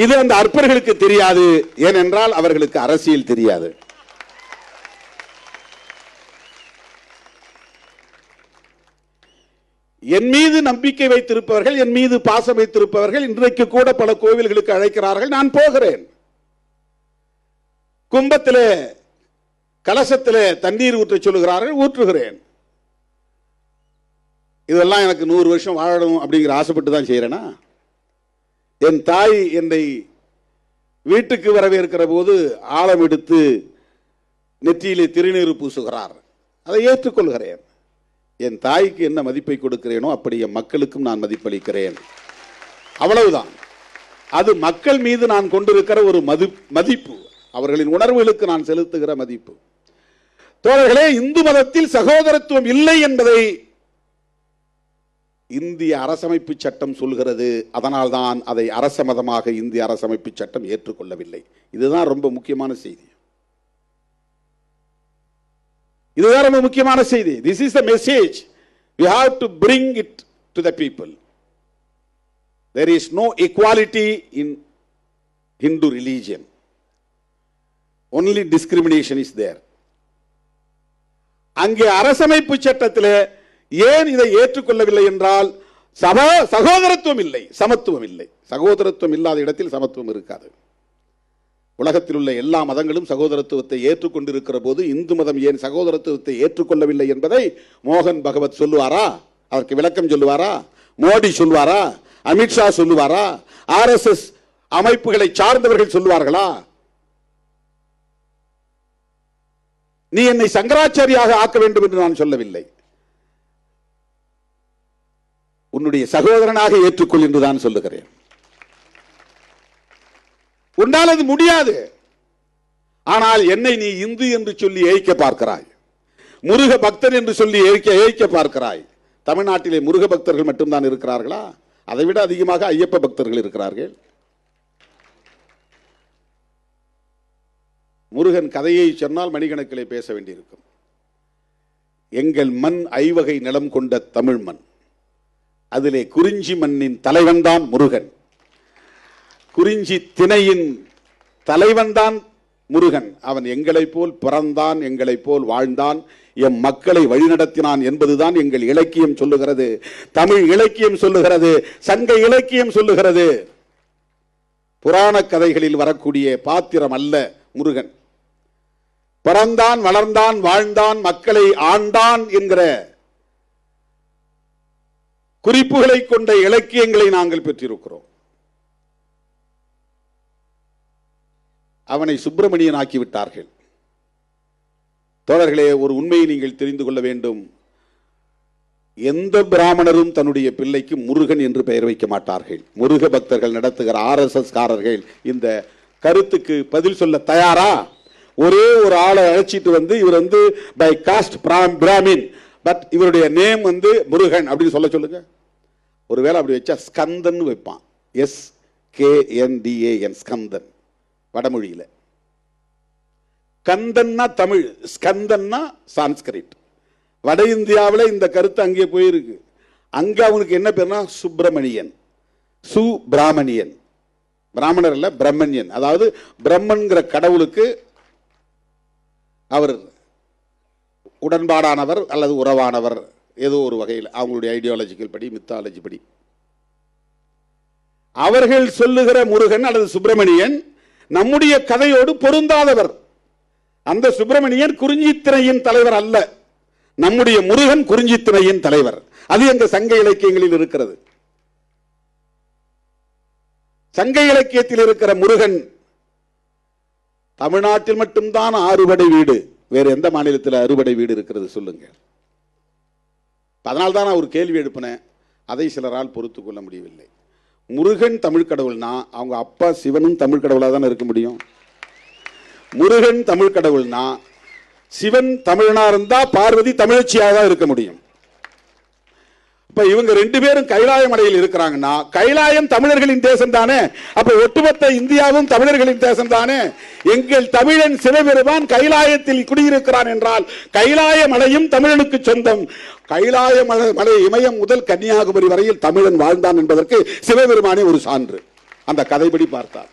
இது அந்த அற்பர்களுக்கு தெரியாது, ஏனென்றால் அவர்களுக்கு அரசியல் தெரியாது. என் மீது நம்பிக்கை வைத்திருப்பவர்கள், என் மீது பாசம் வைத்திருப்பவர்கள் இன்றைக்கு கூட பல கோவில்களுக்கு அழைக்கிறார்கள், நான் போகிறேன். கும்பத்திலே கலசத்திலே தண்ணீர் ஊற்ற சொல்லுகிறார்கள், ஊற்றுகிறேன். இதெல்லாம் எனக்கு 100 வருஷம் வாழணும் அப்படிங்கிற ஆசைப்பட்டு தான் செய்யறேனா? என் தாய் என்னை வீட்டுக்கு வரவேற்கிற போது ஆழம் எடுத்து நெற்றியிலே திருநீர் பூசுகிறார், அதை ஏற்றுக்கொள்கிறேன். என் தாய்க்கு என்ன மதிப்பை கொடுக்கிறேனோ அப்படி என் மக்களுக்கும் நான் மதிப்பளிக்கிறேன், அவ்வளவுதான். அது மக்கள் மீது நான் கொண்டிருக்கிற ஒரு மதிப்பு, அவர்களின் உணர்வுகளுக்கு நான் செலுத்துகிற மதிப்பு. தோழர்களே, இந்து மதத்தில் சகோதரத்துவம் இல்லை என்பதை இந்திய அரசமைப்பு சட்டம் சொல்கிறது. அதனால்தான் அதை அரச மதமாக இந்திய அரசமைப்பு சட்டம் ஏற்றுக்கொள்ளவில்லை. இதுதான் ரொம்ப முக்கியமான செய்தி. இதுதான் ரொம்ப முக்கியமான செய்தி. This is the message we have to bring it to the people. There is no equality in Hindu religion. Only discrimination is there. அங்கே அரசமைப்பு சட்டத்தில் ஏன் இதை ஏற்றுக்கொள்ளவில்லை என்றால் சகோதரத்துவம் இல்லை, சமத்துவம் இல்லை. சகோதரத்துவம் இல்லாத இடத்தில் சமத்துவம் இருக்காது. உலகத்தில் உள்ள எல்லா மதங்களும் சகோதரத்துவத்தை ஏற்றுக்கொண்டிருக்கிற போது இந்து மதம் ஏன் சகோதரத்துவத்தை ஏற்றுக்கொள்ளவில்லை என்பதை மோகன் பகவத் சொல்லுவாரா? அதற்கு விளக்கம் சொல்லுவாரா? மோடி சொல்லுவாரா? அமித்ஷா சொல்லுவாரா? RSS அமைப்புகளை சார்ந்தவர்கள் சொல்லுவார்களா? நீ என்னை சங்கராச்சாரியாக ஆக்க வேண்டும் என்று நான் சொல்லவில்லை, உன்னுடைய சகோதரனாக ஏற்றுக்கொள் என்று தான் சொல்லுகிறேன். உன்னால் அது முடியாது. ஆனால் என்னை நீ இந்து என்று சொல்லி ஏய்க்க பார்க்கிறாய், முருக பக்தர் என்று சொல்லி ஏய்க்க பார்க்கிறாய். தமிழ்நாட்டிலே முருக பக்தர்கள் மட்டும்தான் இருக்கிறார்களா? அதை விட அதிகமாக ஐயப்ப பக்தர்கள் இருக்கிறார்கள். முருகன் கதையை சொன்னால் மணிக்கணக்கிலே பேச வேண்டியிருக்கும். எங்கள் மண் ஐவகை நிலம் கொண்ட தமிழ் மண். அதிலே குறிஞ்சி மண்ணின் தலைவன் தான் முருகன். குறிஞ்சி திணையின் தலைவன் தான் முருகன். அவன் எங்களைப் போல் பிறந்தான், எங்களைப் போல் வாழ்ந்தான், எம் மக்களை வழிநடத்தினான் என்பதுதான் எங்கள் இலக்கியம் சொல்லுகிறது. தமிழ் இலக்கியம் சொல்லுகிறது, சங்க இலக்கியம் சொல்லுகிறது. புராண கதைகளில் வரக்கூடிய பாத்திரம் அல்ல முருகன். பிறந்தான், வளர்ந்தான், வாழ்ந்தான், மக்களை ஆண்டான் என்கிற குறிப்புகளை கொண்ட இலக்கியங்களை நாங்கள் பெற்றிருக்கிறோம். அவனை சுப்பிரமணியன் ஆக்கிவிட்டார்கள். தோழர்களே, ஒரு உண்மையை நீங்கள் தெரிந்து கொள்ள வேண்டும். எந்த பிராமணரும் தன்னுடைய பிள்ளைக்கு முருகன் என்று பெயர் வைக்க மாட்டார்கள். முருக பக்தர்கள் நடத்துகிற RSS காரர்கள் இந்த கருத்துக்கு பதில் சொல்ல தயாரா? ஒரே ஒரு ஆளை அழைச்சிட்டு வந்து இவர் வந்து பை காஸ்ட் பிராமின், பட் இவருடைய நேம் வந்து முருகன் அப்படின்னு சொல்லுங்க. ஒருவேளை அப்படி வச்சா ஸ்கந்தன் வைப்பான். SKNDAN, ஸ்கந்தன் வடமொழியில. கந்தன்னா தமிழ், ஸ்கந்தன்னா சான்ஸ்கிரிட். வட இந்தியாவில் இந்த கருத்து அங்கே போயிருக்கு. அங்க அவனுக்கு என்ன பேர்னா சுப்பிரமணியன், சுப்பிராமணியன். பிராமணர் இல்ல, பிரம்மண்யன். அதாவது பிரம்மன்கிற கடவுளுக்கு அவர் உடன்பாடானவர் அல்லது உறவானவர், ஏதோ ஒரு வகையில் அவங்களுடைய ஐடியாலஜிக்கல் படி, மித்தாலஜி படி. அவர்கள் சொல்லுகிற முருகன் அல்லது சுப்பிரமணியன் நம்முடைய கதையோடு பொருந்தாதவர். அந்த சுப்பிரமணியன் குறிஞ்சித்திணையின் தலைவர் அல்ல. நம்முடைய முருகன் குறிஞ்சித்திணையின் தலைவர். அது எங்க சங்க இலக்கியங்களில் இருக்கிறது. சங்க இலக்கியத்தில் இருக்கிற முருகன் தமிழ்நாட்டில் மட்டும்தான் 6 படை வீடு. வேற எந்த மாநிலத்தில் 6 படை வீடு இருக்கிறது சொல்லுங்க. அதனால்தான் நான் ஒரு கேள்வி எழுப்பினேன். அதை சிலரால் பொறுத்து கொள்ள முடியவில்லை. முருகன் தமிழ் கடவுள்னா அவங்க அப்பா சிவனும் தமிழ் கடவுளாக தானே இருக்க முடியும். முருகன் தமிழ் கடவுள்னா சிவன் தமிழனா இருந்தா பார்வதி தமிழச்சியாக தான் இருக்க முடியும். இப்ப இவங்க 2 பேரும் கைலாய மலையில் இருக்கிறாங்கன்னா கைலாயம் தமிழர்களின் தேசம் தானே. அப்ப ஒட்டுமொத்த இந்தியாவும் தமிழர்களின் தேசம் தானே. எங்கள் தமிழன் சிவபெருமான் கைலாயத்தில் குடியிருக்கிறான் என்றால் கைலாய மலையும் தமிழனுக்கு சொந்தம். கைலாய மலை இமயம் முதல் கன்னியாகுமரி வரையில் தமிழன் வாழ்ந்தான் என்பதற்கு சிவபெருமானே ஒரு சான்று. அந்த கதைப்படி பார்த்தார்.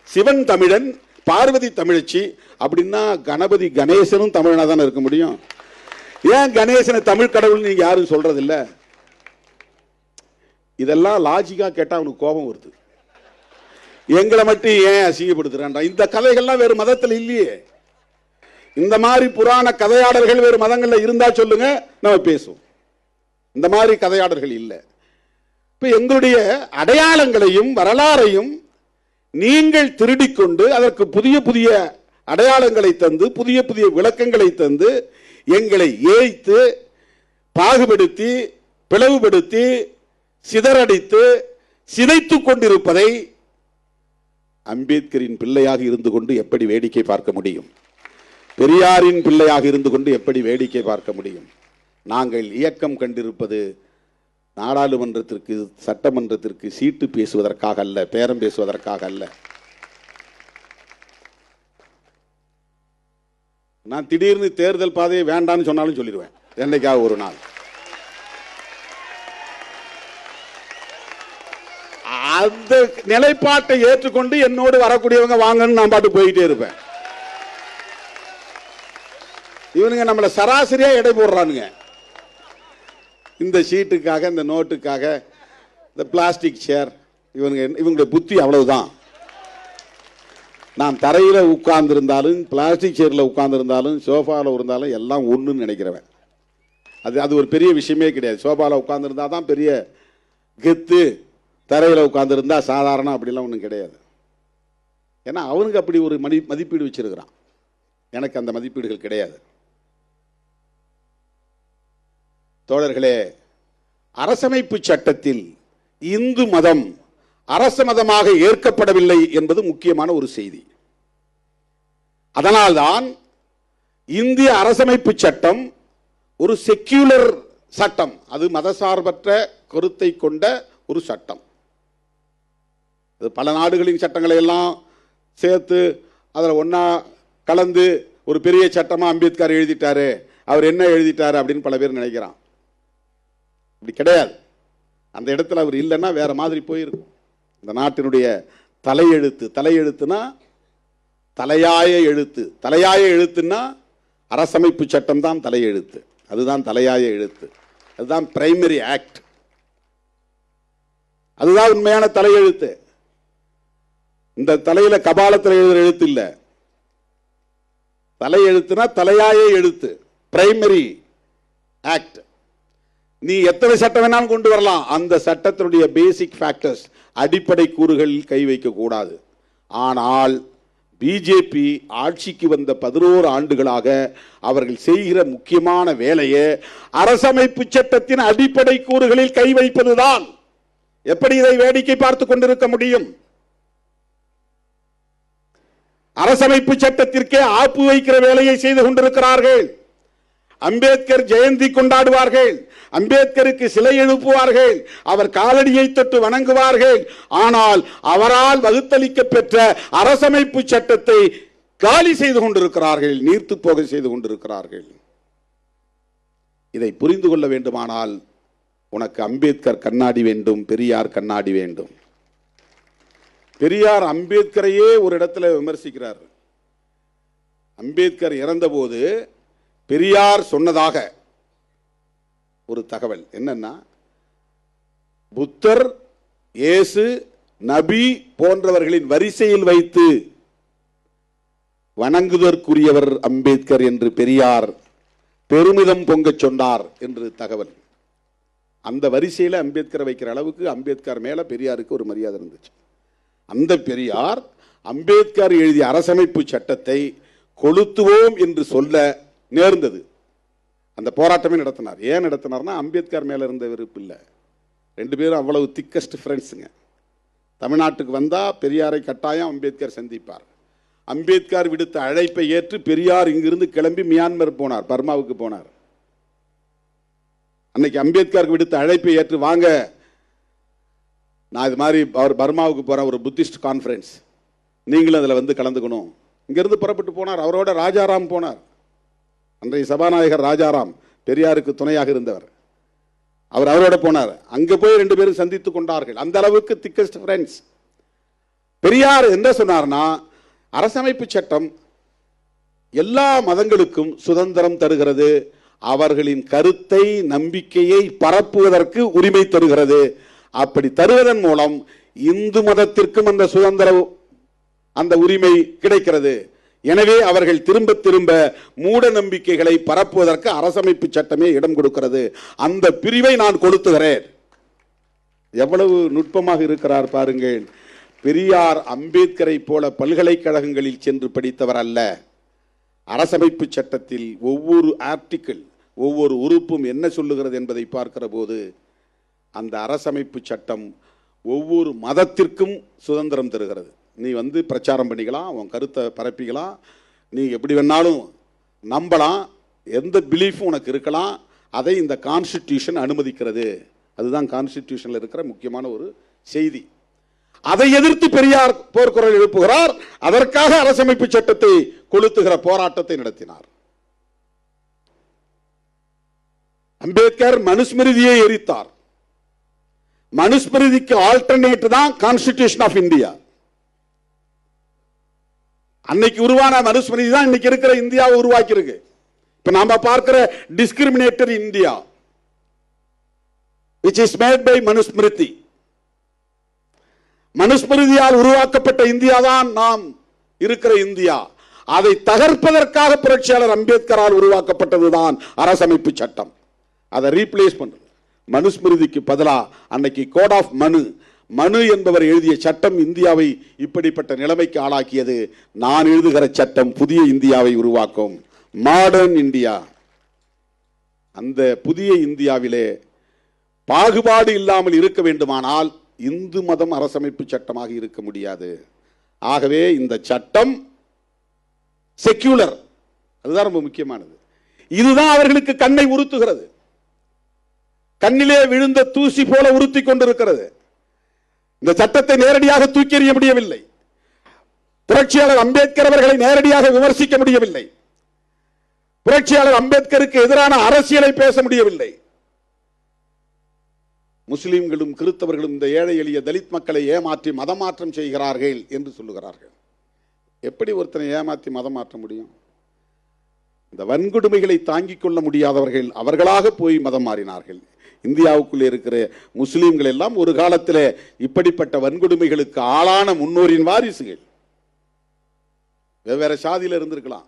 சிவன் தமிழன், பார்வதி தமிழச்சி அப்படின்னா கணபதி கணேசனும் தமிழனா தானே இருக்க முடியும். ஏன் கணேசனை தமிழ் கடவுள் நீங்க யாரும் சொல்றது இல்ல? இதெல்லாம் லாஜிக்கா கேட்டா அவனுக்கு கோபம் வருது. எங்களை மட்டும் ஏன் அசிங்கப்படுத்துறான்? இந்த கதைகள்லாம் வேறு மதத்தில் இல்லையே. இந்த மாதிரி புராண கதையாடல்கள் வேறு மதங்கள்ல இருந்தா சொல்லுங்க, நம்ம பேசுவோம். இந்த மாதிரி கதையாடல்கள் இல்லை. இப்ப எங்களுடைய அடையாளங்களையும் வரலாறையும் நீங்கள் திருடிக்கொண்டு அதற்கு புதிய புதிய அடையாளங்களை தந்து புதிய புதிய விளக்கங்களை தந்து எங்களை ஏய்த்து பாகுபடுத்தி பிளவுபடுத்தி சிதறடித்து சிதைத்துக் கொண்டிருப்பதை அம்பேத்கரின் பிள்ளையாக இருந்து கொண்டு எப்படி வேடிக்கை பார்க்க முடியும்? பெரியாரின் பிள்ளையாக இருந்து கொண்டு எப்படி வேடிக்கை பார்க்க முடியும்? நாங்கள் இயக்கம் கண்டிருப்பது நாடாளுமன்றத்திற்கு சட்டமன்றத்திற்கு சீட்டு பேசுவதற்காக அல்ல, பேரம் பேசுவதற்காக அல்ல. நான் திடீர்னு தேர்தல் பாதையை வேண்டான்னு சொன்னாலும் சொல்லிடுவேன் என்னைக்காக ஒரு நாள். அந்த நிலைப்பாட்டை ஏற்றுக்கொண்டு என்னோடு வரக்கூடியவங்க வாங்கன்னு நான் பாட்டு போயிட்டே இருப்பேன். இவனுங்க நம்மளை சராசரியா எடை போடுறானுங்க. இந்த சீட்டுக்காக, இந்த நோட்டுக்காக, இந்த பிளாஸ்டிக் சேர், இவங்களுடைய புத்தி அவ்வளவுதான். நான் தரையில உட்கார்ந்து இருந்தாலும் பிளாஸ்டிக் சேர்ல உட்கார்ந்து இருந்தாலும் சோஃபால இருந்தாலும் எல்லாம் ஒண்ணுன்னு நினைக்கிறவன். அது ஒரு பெரிய விஷயமே கிடையாது. சோஃபால உட்கார்ந்து இருந்தா தான் பெரிய கெத்து, தரையில உட்கார்ந்து இருந்தா சாதாரணம் அப்படிலாம் ஒன்றும் கிடையாது. ஏன்னா அவனுக்கு அப்படி ஒரு மதிப்பீடு வச்சிருக்கிறான். எனக்கு அந்த மதிப்பீடுகள் கிடையாது. தோழர்களே, அரசமைப்பு சட்டத்தில் இந்து மதம் அரச மதமாக ஏற்கப்படவில்லை என்பது முக்கியமான ஒரு செய்தி. அதனால்தான் இந்திய அரசமைப்பு சட்டம் ஒரு செக்யூலர் சட்டம். அது மதசார்பற்ற கருத்தை கொண்ட ஒரு சட்டம். பல நாடுகளின் சட்டங்களை எல்லாம் சேர்த்து அதில் ஒன்றா கலந்து ஒரு பெரிய சட்டமாக அம்பேத்கர் எழுதிட்டாரு, அவர் என்ன எழுதிட்டாரு அப்படின்னு பல பேர் நினைக்கிறான். இப்படி கிடையாது. அந்த இடத்துல அவர் இல்லைன்னா வேற மாதிரி போயிருக்கும். இந்த நாட்டினுடைய தலையெழுத்து, தலையெழுத்துனா தலையாய எழுத்து, தலையாய எழுத்துன்னா அரசமைப்பு சட்டம் தான் தலையெழுத்து, அதுதான் தலையாய எழுத்து, அதுதான் பிரைமரி ஆக்ட், அதுதான் உண்மையான தலையெழுத்து. இந்த தலையில கபாலத்தில் எழுதுற எழுத்து இல்ல, தலையெழுத்துனா தலையாய எழுத்து, பிரைமரி ஆக்ட். நீ எத்தனை சட்டம் வேணாலும் கொண்டு வரலாம், அந்த சட்டத்தினுடைய பேசிக் ஃபேக்டர்ஸ், அடிப்படை கூறுகளில் கை வைக்க கூடாது. ஆனால் பிஜேபி ஆட்சிக்கு வந்த 11 ஆண்டுகளாக அவர்கள் செய்கிற முக்கியமான வேலையே அரசமைப்பு சட்டத்தின் அடிப்படை கூறுகளில் கை வைப்பதுதான். எப்படி இதை வேடிக்கை பார்த்துக் கொண்டிருக்க முடியும்? அரசமைப்பு சட்டத்திற்கே ஆப்பு வைக்கிற வேலையை செய்து கொண்டிருக்கிறார்கள். அம்பேத்கர் ஜெயந்தி கொண்டாடுவார்கள், அம்பேத்கருக்கு சிலை எழுப்புவார்கள், அவர் காலடியை தொட்டு வணங்குவார்கள். ஆனால் அவரால் வகுத்தளிக்க பெற்ற அரசமைப்பு சட்டத்தை காலி செய்து கொண்டிருக்கிறார்கள், நீர்த்து போக செய்து கொண்டிருக்கிறார்கள். இதை புரிந்து கொள்ள வேண்டுமானால் உனக்கு அம்பேத்கர் கண்ணாடி வேண்டும், பெரியார் கண்ணாடி வேண்டும். பெரியார் அம்பேத்கரையே ஒரு இடத்துல விமர்சிக்கிறார். அம்பேத்கர் இறந்தபோது பெரியார் சொன்னதாக ஒரு தகவல் என்னன்னா, புத்தர், இயேசு, நபி போன்றவர்களின் வரிசையில் வைத்து வணங்குவதற்குரியவர் அம்பேத்கர் என்று பெரியார் பெருமிதம் பொங்கச் சொன்னார் என்று தகவல். அந்த வரிசையில் அம்பேத்கரை வைக்கிற அளவுக்கு அம்பேத்கர் மேல பெரியாருக்கு ஒரு மரியாதை இருந்துச்சு. அந்த பெரியார் அம்பேத்கர் எழுதிய அரசமைப்பு சட்டத்தை கொளுத்துவோம் என்று சொல்ல நேர்ந்தது. அந்த போராட்டமே நடத்தினார். ஏன் நடத்தினார்னா அம்பேத்கர் மேல இருந்த வெறுப்பு இல்லை. ரெண்டு பேரும் அவ்வளவு திக்கஸ்ட் ஃப்ரெண்ட்ஸுங்க. தமிழ்நாட்டுக்கு வந்தா பெரியாரை கட்டாயம் அம்பேத்கர் சந்திப்பார். அம்பேத்கர் விடுத்த அழைப்பை ஏற்று பெரியார் இங்கிருந்து கிளம்பி மியான்மர் போனார், பர்மாவுக்கு போனார். அன்னைக்கு அம்பேத்கர் விடுத்த அழைப்பை ஏற்று, வாங்க நான் இது மாதிரி அவர் பர்மாவுக்கு போறேன், ஒரு புத்திஸ்ட் கான்ஃபரன்ஸ், நீங்களும் அதில் வந்து கலந்துக்கணும். இங்கிருந்து புறப்பட்டு போனார். அவரோட ராஜாராம் போனார். அன்றைய சபாநாயகர் ராஜாராம் பெரியாருக்கு துணையாக இருந்தவர். அவர் அவரோட போனார். அங்க போய் ரெண்டு பேரும் சந்தித்துக் கொண்டார்கள். அந்த அளவுக்கு திக்கஸ்ட் ஃப்ரெண்ட்ஸ். பெரியார் என்ன சொன்னார்னா, அரசமைப்பு சட்டம் எல்லா மதங்களுக்கும் சுதந்திரம் தருகிறது, அவர்களின் கருத்தை, நம்பிக்கையை பரப்புவதற்கு உரிமை தருகிறது. அப்படி தருவதன் மூலம் இந்து மதத்திற்கும் அந்த சுதந்திரம், அந்த உரிமை கிடைக்கிறது. எனவே அவர்கள் திரும்ப திரும்ப மூட நம்பிக்கைகளை பரப்புவதற்கு அரசமைப்பு சட்டமே இடம் கொடுக்கிறது. அந்த பிரிவை நான் கொளுத்துகிறேன். எவ்வளவு நுட்பமாக இருக்கிறார் பாருங்கள். பெரியார் அம்பேத்கரை போல பல்கலைக்கழகங்களில் சென்று படித்தவர் அல்ல. அரசமைப்பு சட்டத்தில் ஒவ்வொரு ஆர்டிக்கிள், ஒவ்வொரு உறுப்பும் என்ன சொல்லுகிறது என்பதை பார்க்கிற போது அந்த அரசமைப்பு சட்டம் ஒவ்வொரு மதத்திற்கும் சுதந்திரம் தருகிறது. நீ வந்து பிரச்சாரம் பண்ணிக்கலாம், உன் கருத்தை பரப்பிக்கலாம், நீ எப்படி வேணாலும் நம்பலாம், எந்த பிலீஃபும் உனக்கு இருக்கலாம், அதை இந்த கான்ஸ்டிடியூஷன் அனுமதிக்கிறது. அதுதான் கான்ஸ்டிடியூஷன்ல இருக்கிற முக்கியமான ஒரு செய்தி. அதை எதிர்த்து பெரியார் போர்க்குரல் எழுப்புகிறார். அதற்காக அரசமைப்பு சட்டத்தை கொளுத்துகிற போராட்டத்தை நடத்தினார். அம்பேத்கர் மனுஸ்மிருதியை எரித்தார். மனுஸ்மிருதிக்கு ஆல்டர்னேட் தான் கான்ஸ்டிடியூஷன் ஆஃப் இந்தியா. அன்னைக்கு உருவான மனுஸ்மிருதி தான் இன்னைக்கு இருக்கிற இந்தியாவை உருவாக்கி இருக்கு. இப்ப நாம பார்க்கிற discriminatory India which is made by Manusmriti, மனுஸ்மிருதியால் உருவாக்கப்பட்ட இந்தியா தான் நாம் இருக்கிற இந்தியா. அதை தகர்ப்பதற்காக புரட்சியாளர் அம்பேத்கரால் உருவாக்கப்பட்டதுதான் அரசமைப்பு சட்டம். அதை ரீப்ளேஸ் பண்றது. மனுஸ்மிருதிக்கு பதிலா அன்னைக்கு கோட் ஆஃப் மனு, மனு என்பவர் எழுதிய சட்டம் இந்தியாவை இப்படிப்பட்ட நிலைமைக்கு ஆளாக்கியது. நான் எழுதுகிற சட்டம் புதிய இந்தியாவை உருவாக்கும், மாடர்ன் இந்தியா. அந்த புதிய இந்தியாவிலே பாகுபாடு இல்லாமல் இருக்க வேண்டுமானால் இந்து மதம் அரசமைப்பு சட்டமாக இருக்க முடியாது. ஆகவே இந்த சட்டம் செக்யூலர், அதுதான் ரொம்ப முக்கியமானது. இதுதான் அவர்களுக்கு கண்ணை உறுத்துகிறது. கண்ணிலே விழுந்த தூசி போல உறுத்தி கொண்டிருக்கிறது. இந்த சட்டத்தை நேரடியாக தூக்கி எறிய முடியவில்லை. புரட்சியாளர் அம்பேத்கர் அவர்களை நேரடியாக விமர்சிக்க முடியவில்லை. புரட்சியாளர் அம்பேத்கருக்கு எதிரான அரசியலை பேச முடியவில்லை. முஸ்லிம்களும் கிறிஸ்தவர்களும் இந்த ஏழை எளிய தலித் மக்களை ஏமாற்றி மதமாற்றம் செய்கிறார்கள் என்று சொல்லுகிறார்கள். எப்படி ஒருத்தனை ஏமாற்றி மதம் மாற்ற முடியும்? இந்த வன்கொடுமைகளை தாங்கிக் கொள்ள முடியாதவர்கள் அவர்களாக போய் மதம் மாறினார்கள். இந்தியாவுக்குள்ளே இருக்கிற முஸ்லிம்கள் எல்லாம் ஒரு காலத்தில் இப்படிப்பட்ட வன்கொடுமைகளுக்கு ஆளான முன்னோரின் வாரிசுகள். வெவ்வேறு சாதியில் இருந்திருக்கலாம்.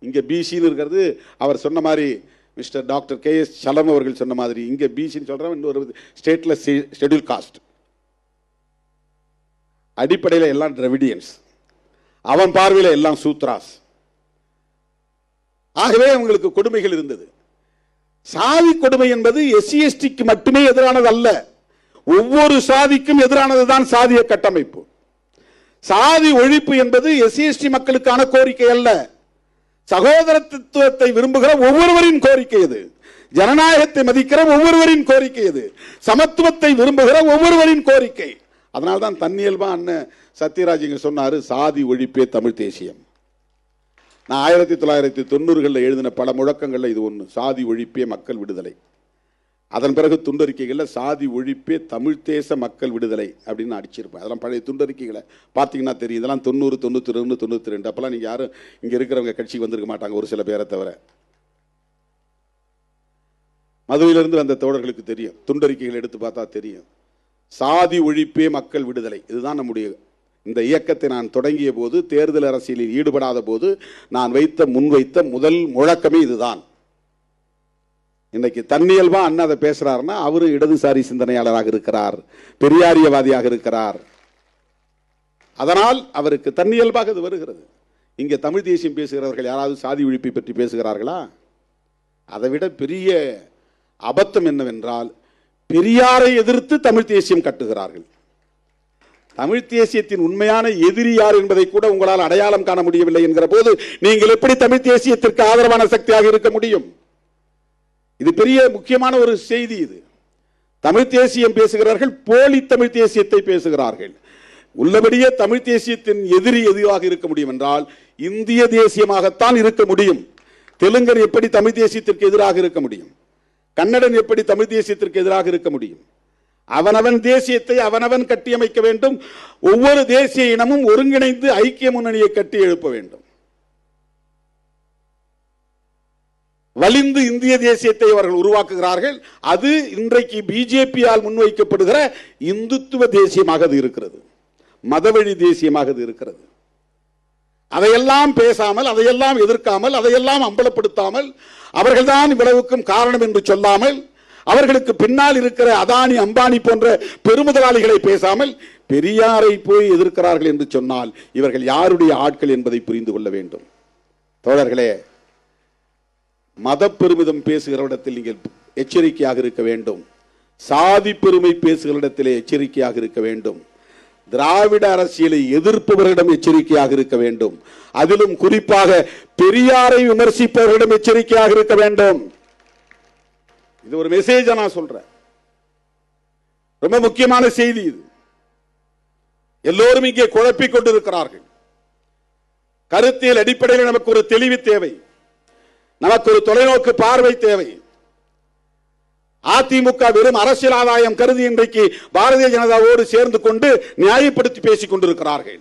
இங்கே பிசின்னு இருக்கிறது அவர் சொன்ன மாதிரி மிஸ்டர் டாக்டர் KS சலம் அவர்கள் சொன்ன மாதிரி இங்கே பிசின்னு சொல்கிறவன் இன்னொரு ஸ்டேட்டில் ஷெட்யூல் காஸ்ட். அடிப்படையில் எல்லாம் டிராவிடியன்ஸ், அவன் பார்வையில் எல்லாம் சூத்ராஸ். ஆகவே அவங்களுக்கு கொடுமைகள் இருந்தது. சாதி கொடுமை என்பது SC/STக்கு மட்டுமே எதிரானது அல்ல, ஒவ்வொரு சாதிக்கும் எதிரானதுதான் சாதிய கட்டமைப்பு. சாதி ஒழிப்பு என்பது SC/ST மக்களுக்கான கோரிக்கை அல்ல, சகோதரத்துவத்தை விரும்புகிற ஒவ்வொருவரின் கோரிக்கை அது. ஜனநாயகத்தை மதிக்கிற ஒவ்வொருவரின் கோரிக்கை அது. சமத்துவத்தை விரும்புகிற ஒவ்வொருவரின் கோரிக்கை. அதனால்தான் தன்னியல்பா அண்ணன் சத்யராஜ் இங்க சொன்னாரு, சாதி ஒழிப்பே தமிழ் தேசியம். நான் 1990களில் எழுதின பல முழக்கங்கள்ல இது ஒன்று, சாதி ஒழிப்பே மக்கள் விடுதலை. அதன் பிறகு துண்டறிக்கைகளில் சாதி ஒழிப்பே தமிழ் தேச மக்கள் விடுதலை அப்படின்னு அடிச்சிருப்பேன். அதெல்லாம் பழைய துண்டறிக்கைகளை பார்த்தீங்கன்னா தெரியும். இதெல்லாம் 90, 91, 92. அப்பெல்லாம் நீங்கள் யாரும் இங்கே இருக்கிறவங்க கட்சிக்கு வந்திருக்க மாட்டாங்க, ஒரு சில பேரை தவிர. மதுரையிலிருந்து வந்த தோழர்களுக்கு தெரியும், துண்டறிக்கைகள் எடுத்து பார்த்தா தெரியும். சாதி ஒழிப்பே மக்கள் விடுதலை, இதுதான் நம்முடைய இந்த இயக்கத்தை நான் தொடங்கிய போது, தேர்தல் அரசியலில் ஈடுபடாத போது நான் முன்வைத்த முதல் முழக்கமே இதுதான். இன்னைக்கு தன்னியல்பா அண்ணா அதை பேசுறாருன்னா அவரு இடதுசாரி சிந்தனையாளராக இருக்கிறார், பெரியாரியவாதியாக இருக்கிறார். அதனால் அவருக்கு தன்னியல்பாக இது வருகிறது. இங்கே தமிழ் தேசியம் பேசுகிறவர்கள் யாராவது சாதி ஒழிப்பை பற்றி பேசுகிறார்களா? அதை விட பெரிய அபத்தம் என்னவென்றால், பெரியாரை எதிர்த்து தமிழ் தேசியம் கட்டுகிறார்கள். தமிழ் தேசியத்தின் உண்மையான எதிரி யார் என்பதை கூட உங்களால் அடையாளம் காண முடியவில்லை என்கிற போது நீங்கள் எப்படி தமிழ் தேசியத்திற்கு ஆதரவான சக்தியாக இருக்க முடியும்? இது பெரிய முக்கியமான ஒரு செய்தி. இது தமிழ் தேசியம் பேசுகிறார்கள், போலி தமிழ் தேசியத்தை பேசுகிறார்கள். உள்ளபடியே தமிழ் தேசியத்தின் எதிரி எதுவாக இருக்க முடியும் என்றால் இந்திய தேசியமாகத்தான் இருக்க முடியும். தெலுங்கன் எப்படி தமிழ் தேசியத்திற்கு எதிராக இருக்க முடியும்? கன்னடன் எப்படி தமிழ் தேசியத்திற்கு எதிராக இருக்க முடியும்? அவனவன் தேசியத்தை அவனவன் கட்டியமைக்க வேண்டும். ஒவ்வொரு தேசிய இனமும் ஒருங்கிணைந்து ஐக்கிய முன்னணியை கட்டி எழுப்ப வேண்டும். வலிந்து இந்திய தேசியத்தை அவர்கள் உருவாக்குகிறார்கள். அது இன்றைக்கு பிஜேபியால் முன்வைக்கப்படுகிற இந்துத்துவ தேசியமாக அது இருக்கிறது, மதவழி தேசியமாக அது இருக்கிறது. அதையெல்லாம் பேசாமல், அதையெல்லாம் எதிர்க்காமல், அதையெல்லாம் அம்பலப்படுத்தாமல், அவர்கள்தான் இவ்வளவுக்கும் காரணம் என்று சொல்லாமல், அவர்களுக்கு பின்னால் இருக்கிற அதானி அம்பானி போன்ற பெருமுதலாளிகளை பேசாமல் பெரியாரை போய் எதிர்க்கிறார்கள் என்று சொன்னால் இவர்கள் யாருடைய ஆட்கள் என்பதை புரிந்து கொள்ள வேண்டும். தோழர்களே, மத பெருமிதம் பேசுகிற இடத்தில் நீங்கள் எச்சரிக்கையாக இருக்க வேண்டும். சாதி பெருமை பேசுகிற இடத்திலே எச்சரிக்கையாக இருக்க வேண்டும். திராவிட அரசியலை எதிர்ப்பவர்களிடம் எச்சரிக்கையாக இருக்க வேண்டும். அதிலும் குறிப்பாக பெரியாரை விமர்சிப்பவர்களிடம் எச்சரிக்கையாக இருக்க வேண்டும். இது ஒரு மெசேஜ் நான் சொல்றேன், ரொம்ப முக்கியமான செய்தி இது. எல்லோரும் இங்கே குழப்பிக் கொண்டிருக்கிறார்கள். கருத்தியல் அடிப்படையில் நமக்கு ஒரு தெளிவு தேவை, நமக்கு ஒரு தொலைநோக்கு பார்வை தேவை. அதிமுக வெறும் அரசியல் ஆதாயம் கருதி இன்றைக்கு பாரதிய ஜனதாவோடு சேர்ந்து கொண்டு நியாயப்படுத்தி பேசிக் கொண்டிருக்கிறார்கள்.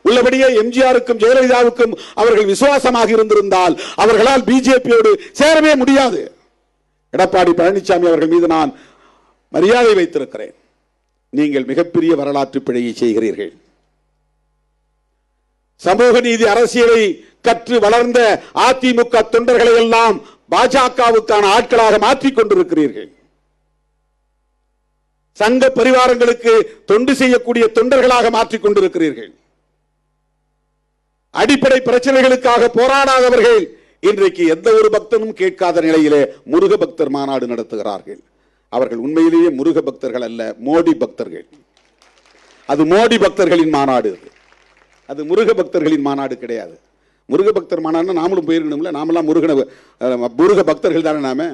உள்ளபடியே எம்ஜிஆருக்கும் ஜெயலலிதாவுக்கும் அவர்கள் விசுவாசமாக இருந்திருந்தால் அவர்களால் பிஜேபியோடு சேரவே முடியாது. எடப்பாடி பழனிசாமி அவர்கள் மீது நான் மரியாதை வைத்திருக்கிறேன். நீங்கள் மிகப்பெரிய வரலாற்று பிழையை செய்கிறீர்கள். சமூக நீதி அரசியலை கற்று வளர்ந்த அதிமுக தொண்டர்களை எல்லாம் பாஜகவுக்கான ஆட்களாக மாற்றிக் கொண்டிருக்கிறீர்கள். சங்க பரிவாரங்களுக்கு தொண்டு செய்யக்கூடிய தொண்டர்களாக மாற்றிக் கொண்டிருக்கிறீர்கள். அடிப்படை பிரச்சனைகளுக்காக போராடாதவர்கள் இன்றைக்கு எந்த ஒரு பக்தனும் கேட்காத நிலையிலே முருக பக்தர் மாநாடு நடத்துகிறார்கள். அவர்கள் உண்மையிலேயே முருக பக்தர்கள் அல்ல, மோடி பக்தர்கள். அது மோடி பக்தர்களின் மாநாடு, அது முருக பக்தர்களின் மாநாடு கிடையாது. முருக பக்தர் மாநாடுனா நாமளும் போயிருக்கணும்ல, நாமெல்லாம் முருக பக்தர்கள் தானே. நாம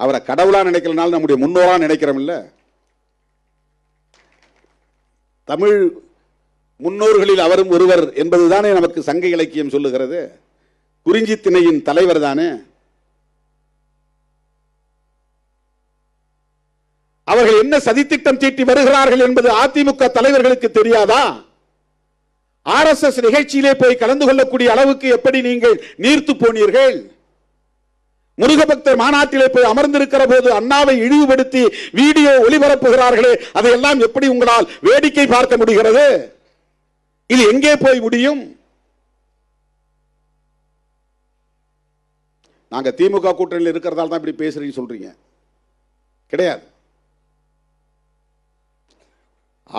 அவரை கடவுளா நினைக்கிறனால நம்முடைய முன்னோரா நினைக்கிறோம் இல்ல. தமிழ் முன்னோர்களில் அவரும் ஒருவர் என்பதுதானே நமக்கு சங்க இலக்கியம் சொல்லுகிறது. குறிஞ்சி திணையின் தலைவர் தானே. அவர்கள் என்ன சதித்திட்டம் தீட்டி வருகிறார்கள் என்பது அதிமுக தலைவர்களுக்கு தெரியாதா? RSS நிகழ்ச்சியிலே போய் கலந்து கொள்ளக்கூடிய அளவுக்கு எப்படி நீங்கள் நீர்த்து போனீர்கள்? முருகபக்தர் மாநாட்டிலே போய் அமர்ந்திருக்கிற போது அண்ணாவை இழிவுபடுத்தி வீடியோ ஒளிபரப்புகிறார்களே, அதையெல்லாம் எப்படி உங்களால் வேடிக்கை பார்க்க முடிகிறது? இது எங்கே போய் முடியும்? நாங்க திமுக கூட்டணியில் இருக்கிறதால தான் இப்படி பேசுறீங்க சொல்றீங்க. கிடையாது.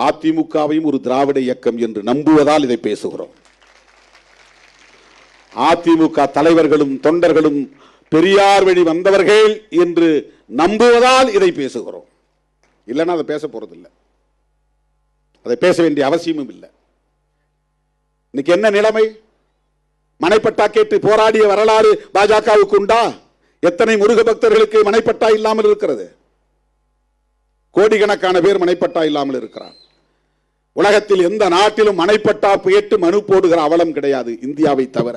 அதிமுகவையும் ஒரு திராவிட இயக்கம் என்று நம்புவதால் இதை பேசுகிறோம். அதிமுக தலைவர்களும் தொண்டர்களும் பெரியார் வழி வந்தவர்கள் என்று நம்புவதால் இதை பேசுகிறோம். இல்லைன்னா அதை பேச போறதில்லை. அதை பேச வேண்டிய அவசியமும் இல்லை. இன்னைக்கு என்ன நிலைமை? மனைப்பட்டா கேட்டு போராடிய வரலாறு பாஜகவுக்கு உண்டா? எத்தனை முருக பக்தர்களுக்கு மனைப்பட்டா இல்லாமல் இருக்கிறது? கோடிக்கணக்கான பேர் மனைப்பட்டா இல்லாமல் இருக்கிறார். உலகத்தில் எந்த நாட்டிலும் மனைப்பட்டா கேட்டு மனு போடுகிற அவலம் கிடையாது, இந்தியாவை தவிர.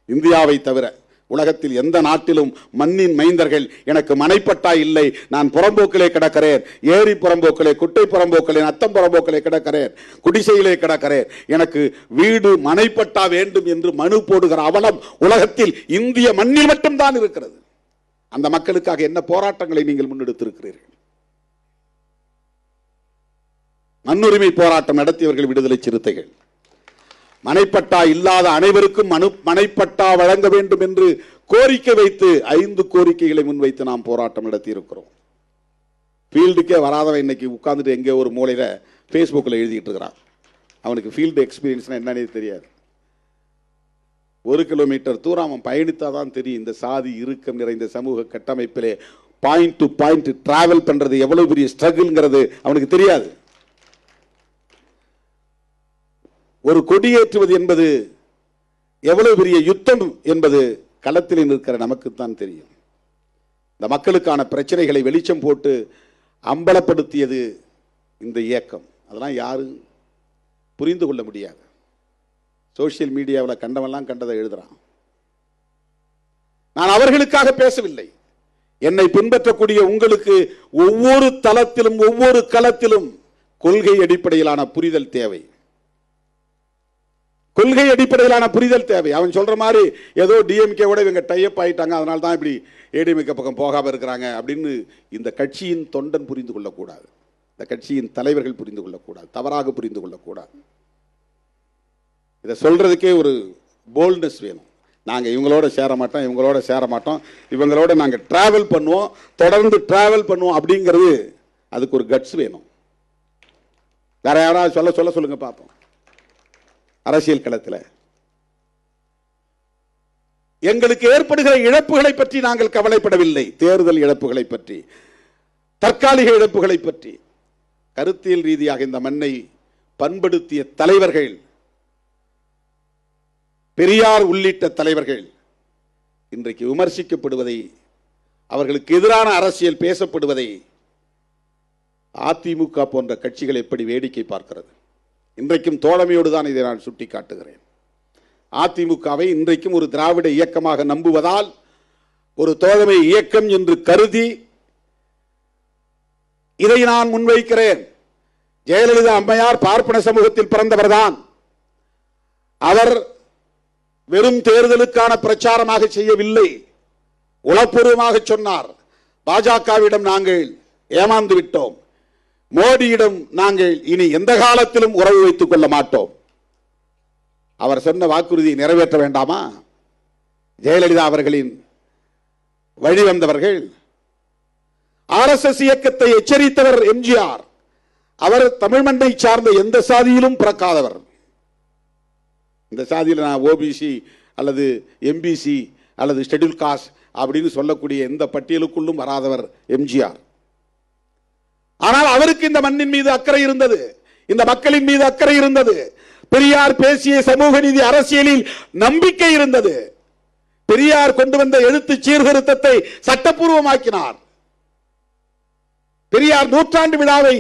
இந்தியாவை தவிர உலகத்தில் எந்த நாட்டிலும் மண்ணின் மைந்தர்கள் எனக்கு மனைப்பட்டா இல்லை, நான் புறம்போக்கிலே கிடக்கிறேன், ஏரி புறம்போக்கிலே, குட்டை புறம்போக்கிலே, நத்தம் புறம்போக்கிலே கிடக்கிறேன், குடிசையிலே கிடக்கிறேன், எனக்கு வீடு மனைப்பட்டா வேண்டும் என்று மனு போடுகிற அவலம் உலகத்தில் இந்திய மண்ணில் மட்டும்தான் இருக்கிறது. அந்த மக்களுக்காக என்ன போராட்டங்களை நீங்கள் முன்னெடுத்திருக்கிறீர்கள்? மண்ணுரிமை போராட்டம் நடத்தியவர்கள் விடுதலை சிறுத்தைகள். மனைப்பட்டா இல்லாத அனைவருக்கும் மனைப்பட்டா வழங்க வேண்டும் என்று கோரிக்கை வைத்து 5 கோரிக்கைகளை முன்வைத்து நாம் போராட்டம் நடத்தி இருக்கிறோம். ஃபீல்டுக்கே வராதவன் இன்னைக்கு உட்கார்ந்துட்டு எங்கே ஒரு மூலையில ஃபேஸ்புக்கில் எழுதிட்டு இருக்கிறான். அவனுக்கு ஃபீல்டு எக்ஸ்பீரியன்ஸ்னா என்னன்னே தெரியாது. 1 கிலோமீட்டர் தூரம் அவன் பயணித்தாதான் தெரியும் இந்த சாதி இறுக்கம் நிறைந்த சமூக கட்டமைப்பிலே பாயிண்ட் டு பாயிண்ட் டிராவல் பண்றது எவ்வளவு பெரிய ஸ்ட்ரகிள்ங்கிறது அவனுக்கு தெரியாது. ஒரு கொடியேற்றுவது என்பது எவ்வளவு பெரிய யுத்தம் என்பது களத்தில் நிற்கிற நமக்குத்தான் தெரியும். இந்த மக்களுக்கான பிரச்சனைகளை வெளிச்சம் போட்டு அம்பலப்படுத்தியது இந்த இயக்கம். அதெல்லாம் யாரும் புரிந்து கொள்ள முடியாது. சோசியல் மீடியாவில் கண்டவெல்லாம் கண்டதை எழுதுறான். நான் அவர்களுக்காக பேசவில்லை. என்னை பின்பற்றக்கூடிய உங்களுக்கு ஒவ்வொரு தளத்திலும் ஒவ்வொரு களத்திலும் கொள்கை அடிப்படையிலான புரிதல் தேவை. கொள்கை அடிப்படையிலான புரிதல் தேவை. அவன் சொல்ற மாதிரி ஏதோ டிஎம்கே கூட இவங்க டைப் ஆயிட்டாங்க, அதனால தான் இப்படி ஏடிஎம்கே பக்கம் போகாம இருக்கிறாங்க அப்படின்னு இந்த கட்சியின் தொண்டன் புரிந்து கொள்ளக்கூடாது. இந்த கட்சியின் தலைவர்கள் புரிந்து கொள்ளக்கூடாது, தவறாக புரிந்து கொள்ளக்கூடாது. இதை சொல்றதுக்கே ஒரு போல்ட்னஸ் வேணும். நாங்க இவங்களோட சேர மாட்டோம், இவங்களோட சேர மாட்டோம், இவங்களோட நாங்க டிராவல் பண்ணுவோம், தொடர்ந்து டிராவல் பண்ணுவோம் அப்படிங்கிறது அதுக்கு ஒரு கட்ஸ் வேணும். வேற யாராவது சொல்ல சொல்லுங்க பார்ப்போம். அரசியல் களத்தில் எங்களுக்கு ஏற்படுகிற இழப்புகளை பற்றி நாங்கள் கவலைப்படவில்லை. தேர்தல் இழப்புகளை பற்றி, தற்காலிக இழப்புகளை பற்றி. கருத்தியல் ரீதியாக இந்த மண்ணை பண்படுத்திய தலைவர்கள், பெரியார் உள்ளிட்ட தலைவர்கள் இன்றைக்கு விமர்சிக்கப்படுவதை, அவர்களுக்கு எதிரான அரசியல் பேசப்படுவதை அதிமுக போன்ற கட்சிகள் எப்படி வேடிக்கை பார்க்கிறது? இன்றைக்கும் தோழமையோடு தான் இதை நான் சுட்டி காட்டுகிறேன். அதிமுகவை இன்றைக்கும் ஒரு திராவிட இயக்கமாக நம்புவதால், ஒரு தோழமை இயக்கம் என்று கருதி இதை நான் முன்வைக்கிறேன். ஜெயலலிதா அம்மையார் பார்ப்பன சமூகத்தில் பிறந்தவர்தான். அவர் வெறும் தேர்தலுக்கான பிரச்சாரமாக செய்யவில்லை, உளப்பூர்வமாக சொன்னார். பாஜகவிடம் நாங்கள் ஏமாந்து விட்டோம், மோடியிடம் நாங்கள் இனி எந்த காலத்திலும் உறவு வைத்துக் கொள்ள மாட்டோம். அவர் சொன்ன வாக்குறுதியை நிறைவேற்ற வேண்டாமா? ஜெயலலிதா அவர்களின் வழிவந்தவர்கள். RSS இயக்கத்தை எச்சரித்தவர் எம்ஜிஆர். அவர் தமிழ் மண்ணை சார்ந்த எந்த சாதியிலும் பிறக்காதவர். இந்த சாதியில் நான் ஓபிசி அல்லது எம்பிசி அல்லது ஷெட்யூல் காஸ்ட் அப்படின்னு சொல்லக்கூடிய எந்த பட்டியலுக்குள்ளும் வராதவர் எம்ஜிஆர். ஆனால் அவருக்கு இந்த மண்ணின் மீது அக்கறை இருந்தது, இந்த மக்களின் மீது அக்கறை இருந்தது. பெரியார் பேசிய சமூக நீதி அரசியலில் நம்பிக்கை இருந்தது. பெரியார் கொண்டு வந்த எழுத்து சீர்திருத்தத்தை சட்டப்பூர்வமாக்கினார். பெரியார் 100ஆண்டு விழாவை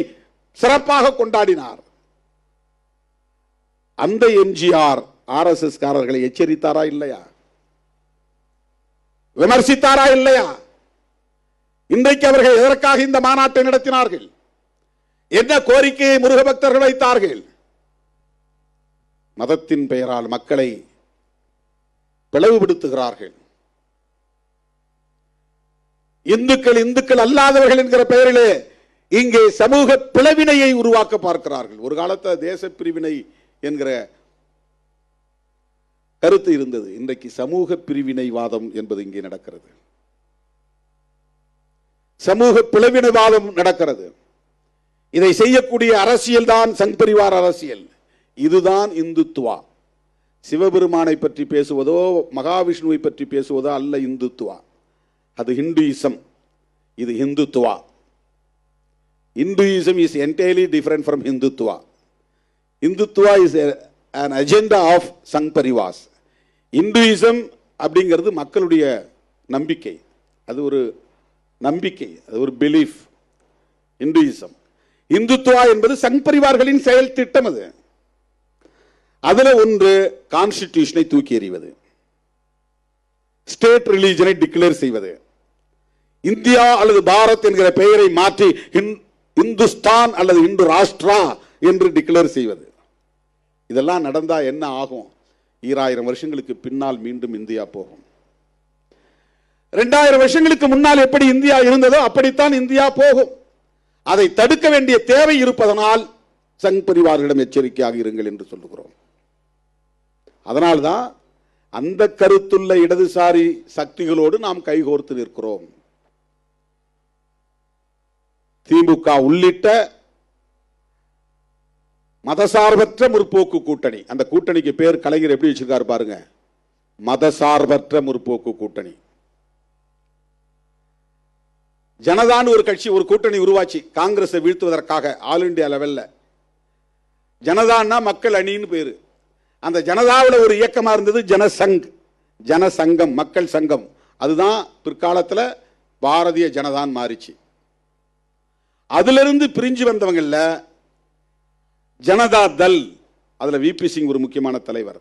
சிறப்பாக கொண்டாடினார். அந்த எம்ஜிஆர் RSS காரர்களை எச்சரித்தாரா இல்லையா? விமர்சித்தாரா இல்லையா? இன்றைக்கு அவர்கள் எதற்காக இந்த மாநாட்டை நடத்தினார்கள்? என்ன கோரிக்கையை முருக பக்தர்கள் வைத்தார்கள்? மதத்தின் பெயரால் மக்களை பிளவுபடுத்துகிறார்கள். இந்துக்கள் அல்லாதவர்கள் என்கிற பெயரிலே இங்கே சமூக பிளவினையை உருவாக்க பார்க்கிறார்கள். ஒரு காலத்தில் தேச பிரிவினை என்கிற கருத்து இருந்தது. இன்றைக்கு சமூக பிரிவினைவாதம் என்பது இங்கே நடக்கிறது. சமூக பிளவினைவாதம் நடக்கிறது. இதை செய்யக்கூடிய அரசியல் தான் சங் பரிவார் அரசியல். இதுதான் இந்துத்துவா. சிவபெருமானை பற்றி பேசுவதோ மகாவிஷ்ணுவை பற்றி பேசுவதோ அல்ல இந்துத்துவா. அது ஹிந்துயிசம், இது Hindutva. Hinduism is entirely different from Hindutva. Hindutva is an agenda of Sangh Parivars. Hinduism அப்படிங்கிறது மக்களுடைய நம்பிக்கை. அது ஒரு நம்பிக்கை, அது ஒரு பிலீஃப். ஹிந்துயிசம். இந்துத்துவா என்பது சங் பரிவார்களின் செயல் திட்டம். அது அதுல ஒன்று கான்ஸ்டிடியூஷனை தூக்கி எறிவது, ஸ்டேட் ரிலீஜனை டிக்ளேர் செய்வது, இந்தியா அல்லது பாரத் என்கிற பெயரை மாற்றி இந்துஸ்தான் அல்லது இந்து ராஷ்டிரா என்று டிக்ளேர் செய்வது. இதெல்லாம் நடந்தா என்ன ஆகும்? 2000 வருஷங்களுக்கு பின்னால் மீண்டும் இந்தியா போகும். 2000 வருஷங்களுக்கு முன்னால் எப்படி இந்தியா இருந்ததோ அப்படித்தான் இந்தியா போகும். அதை தடுக்க வேண்டிய தேவை இருப்பதனால் சங் பரிவார்களிடம் எச்சரிக்கையாக இருங்கள் என்று சொல்லுகிறோம். அதனால்தான் அந்த கருத்துள்ள இடதுசாரி சக்திகளோடு நாம் கைகோர்த்து நிற்கிறோம். திமுக உள்ளிட்ட மதசார்பற்ற முற்போக்கு கூட்டணி. அந்த கூட்டணிக்கு பேர் கலைஞர் எப்படி வச்சிருக்காரு பாருங்க, மதசார்பற்ற முற்போக்கு கூட்டணி. ஜனதான்னு ஒரு கட்சி, ஒரு கூட்டணி உருவாச்சு காங்கிரஸை வீழ்த்துவதற்காக. ஆல் இண்டியா லெவல்ல ஜனதான்னா மக்கள் அணின்னு பேரு. அந்த ஜனதாவில் ஒரு இயக்கமா இருந்தது ஜனசங், ஜனசங்கம், மக்கள் சங்கம். அதுதான் பிற்காலத்தில் பாரதிய ஜனதான் மாறிச்சு. அதிலிருந்து பிரிஞ்சு வந்தவங்கல்ல ஜனதா தள், அதுல விபி சிங் ஒரு முக்கியமான தலைவர்.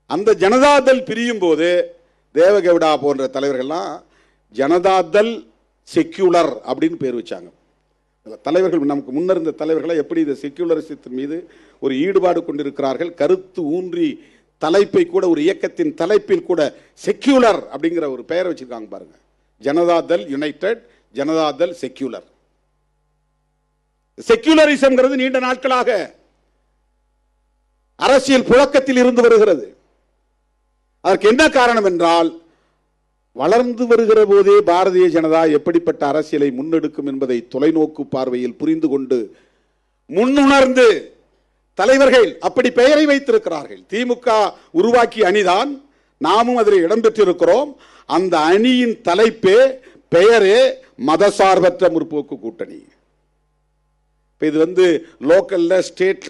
அந்த ஜனதா தள் பிரியும் போது தேவகவுடா போன்ற தலைவர்கள்லாம் ஜனதா தள் செக்யூலர் அப்படின்னு பேர் வச்சாங்க. தலைவர்கள் நமக்கு முன்னர் இருந்த தலைவர்களை எப்படி இந்த செக்யூலரிசத்தின் மீது ஒரு ஈடுபாடு கொண்டிருக்கிறார்கள். கருத்து ஊன்றி தலைப்பை கூட, ஒரு இயக்கத்தின் தலைப்பில் கூட செக்யூலர் அப்படிங்கிற ஒரு பெயரை வச்சிருக்காங்க பாருங்க. Janata Dal United, Janata Dal secular. Secularism நீண்ட நாட்களாக அரசியல் புழக்கத்தில் இருந்து வருகிறது. அதற்கு என்ன காரணம் என்றால், வளர்ந்து வருகிற போதே பாரதிய ஜனதா எப்படிப்பட்ட அரசியலை முன்னெடுக்கும் என்பதை தொலைநோக்கு பார்வையில் புரிந்து கொண்டு முன்னுணர்ந்து தலைவர்கள் அப்படி பெயரை வைத்திருக்கிறார்கள். திமுக உருவாக்கிய அணிதான், நாமும் அதில் இடம்பெற்றிருக்கிறோம். அந்த அணியின் தலைப்பே, பெயரே மதசார்பற்ற முற்போக்கு கூட்டணி. இது லோக்கல்ல, ஸ்டேட்,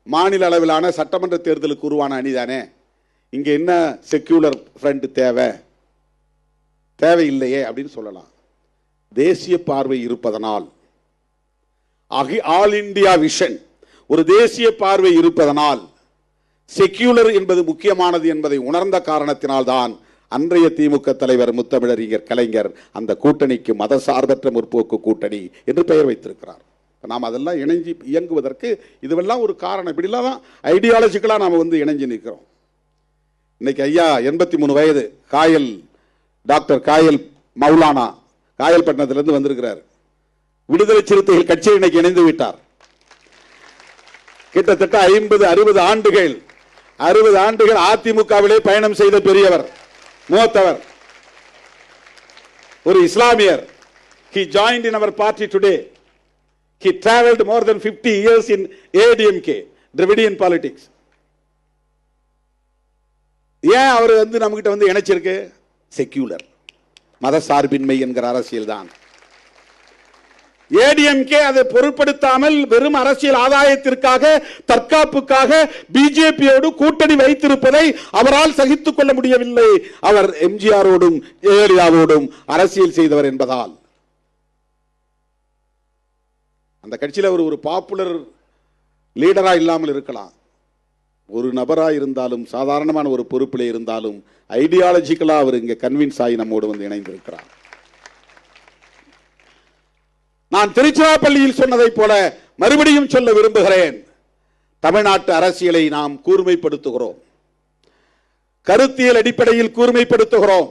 மாநில அளவிலான சட்டமன்ற தேர்தலுக்கு உருவான அணிதானே. இங்க என்ன செக்யூலர் ஃப்ரண்ட் தேவையில்லையே அப்படின்னு சொல்லலாம். தேசிய பார்வை இருப்பதனால், ஆல் இந்தியா விஷன், ஒரு தேசிய பார்வை இருப்பதனால் செக்யூலர் என்பது முக்கியமானது என்பதை உணர்ந்த காரணத்தினால் தான் அன்றைய திமுக தலைவர் முத்தமிழறிஞர் கலைஞர் அந்த கூட்டணிக்கு மதசார்பற்ற முற்போக்கு கூட்டணி என்று பெயர் வைத்திருக்கிறார். நாம் அதெல்லாம் இணைஞ்சு இயங்குவதற்கு இதுவெல்லாம் ஒரு காரணம். இப்படிலாம் தான் ஐடியாலஜிக்கலாக நாம் இணைஞ்சு நிற்கிறோம். இன்னைக்கு ஐயா 83 வயது, காயல், டாக்டர் காயல் மௌலானா காயல்பட்டினத்திலிருந்து வந்திருக்கிறார். விடுதலை சிறுத்தைகள் கட்சியை இன்னைக்கு இணைந்து விட்டார். கிட்டத்தட்ட 50-60 ஆண்டுகள் அதிமுகவிலே பயணம் செய்த பெரியவர், மூத்தவர், ஒரு இஸ்லாமியர். He joined in our party today. He traveled more than 50 years in ADMK, Dravidian politics. ஏன் அவர் நம்மகிட்ட இணைச்சிருக்கு? செக்யூலர், மதசார்பின்மை என்கிற அரசியல் தான். ஏடிஎம்கே அதை பொருட்படுத்தாமல் வெறும் அரசியல் ஆதாயத்திற்காக, தற்காப்புக்காக பிஜேபியோடு கூட்டணி வைத்திருப்பதை அவரால் சகித்துக் கொள்ள முடியவில்லை. அவர் எம்ஜிஆரோடும் ஜெயலலிதாவோடும் அரசியல் செய்தவர் என்பதால். அந்த கட்சியில் அவர் ஒரு பாப்புலர் லீடரா இல்லாமல் இருக்கலாம். ஒரு நபராக இருந்தாலும் சாதாரணமான ஒரு பொறுப்பில் இருந்தாலும் ஐடியாலஜிக்கலா அவர் இங்கே கன்வின்ஸ் ஆகி நம்மோடு வந்து இணைந்திருக்கிறார். நான் திருச்சிராப்பள்ளியில் சொன்னதை போல மறுபடியும் சொல்ல விரும்புகிறேன். தமிழ்நாட்டு அரசியலை நாம் கூர்மைப்படுத்துகிறோம், கருத்தியல் அடிப்படையில் கூர்மைப்படுத்துகிறோம்.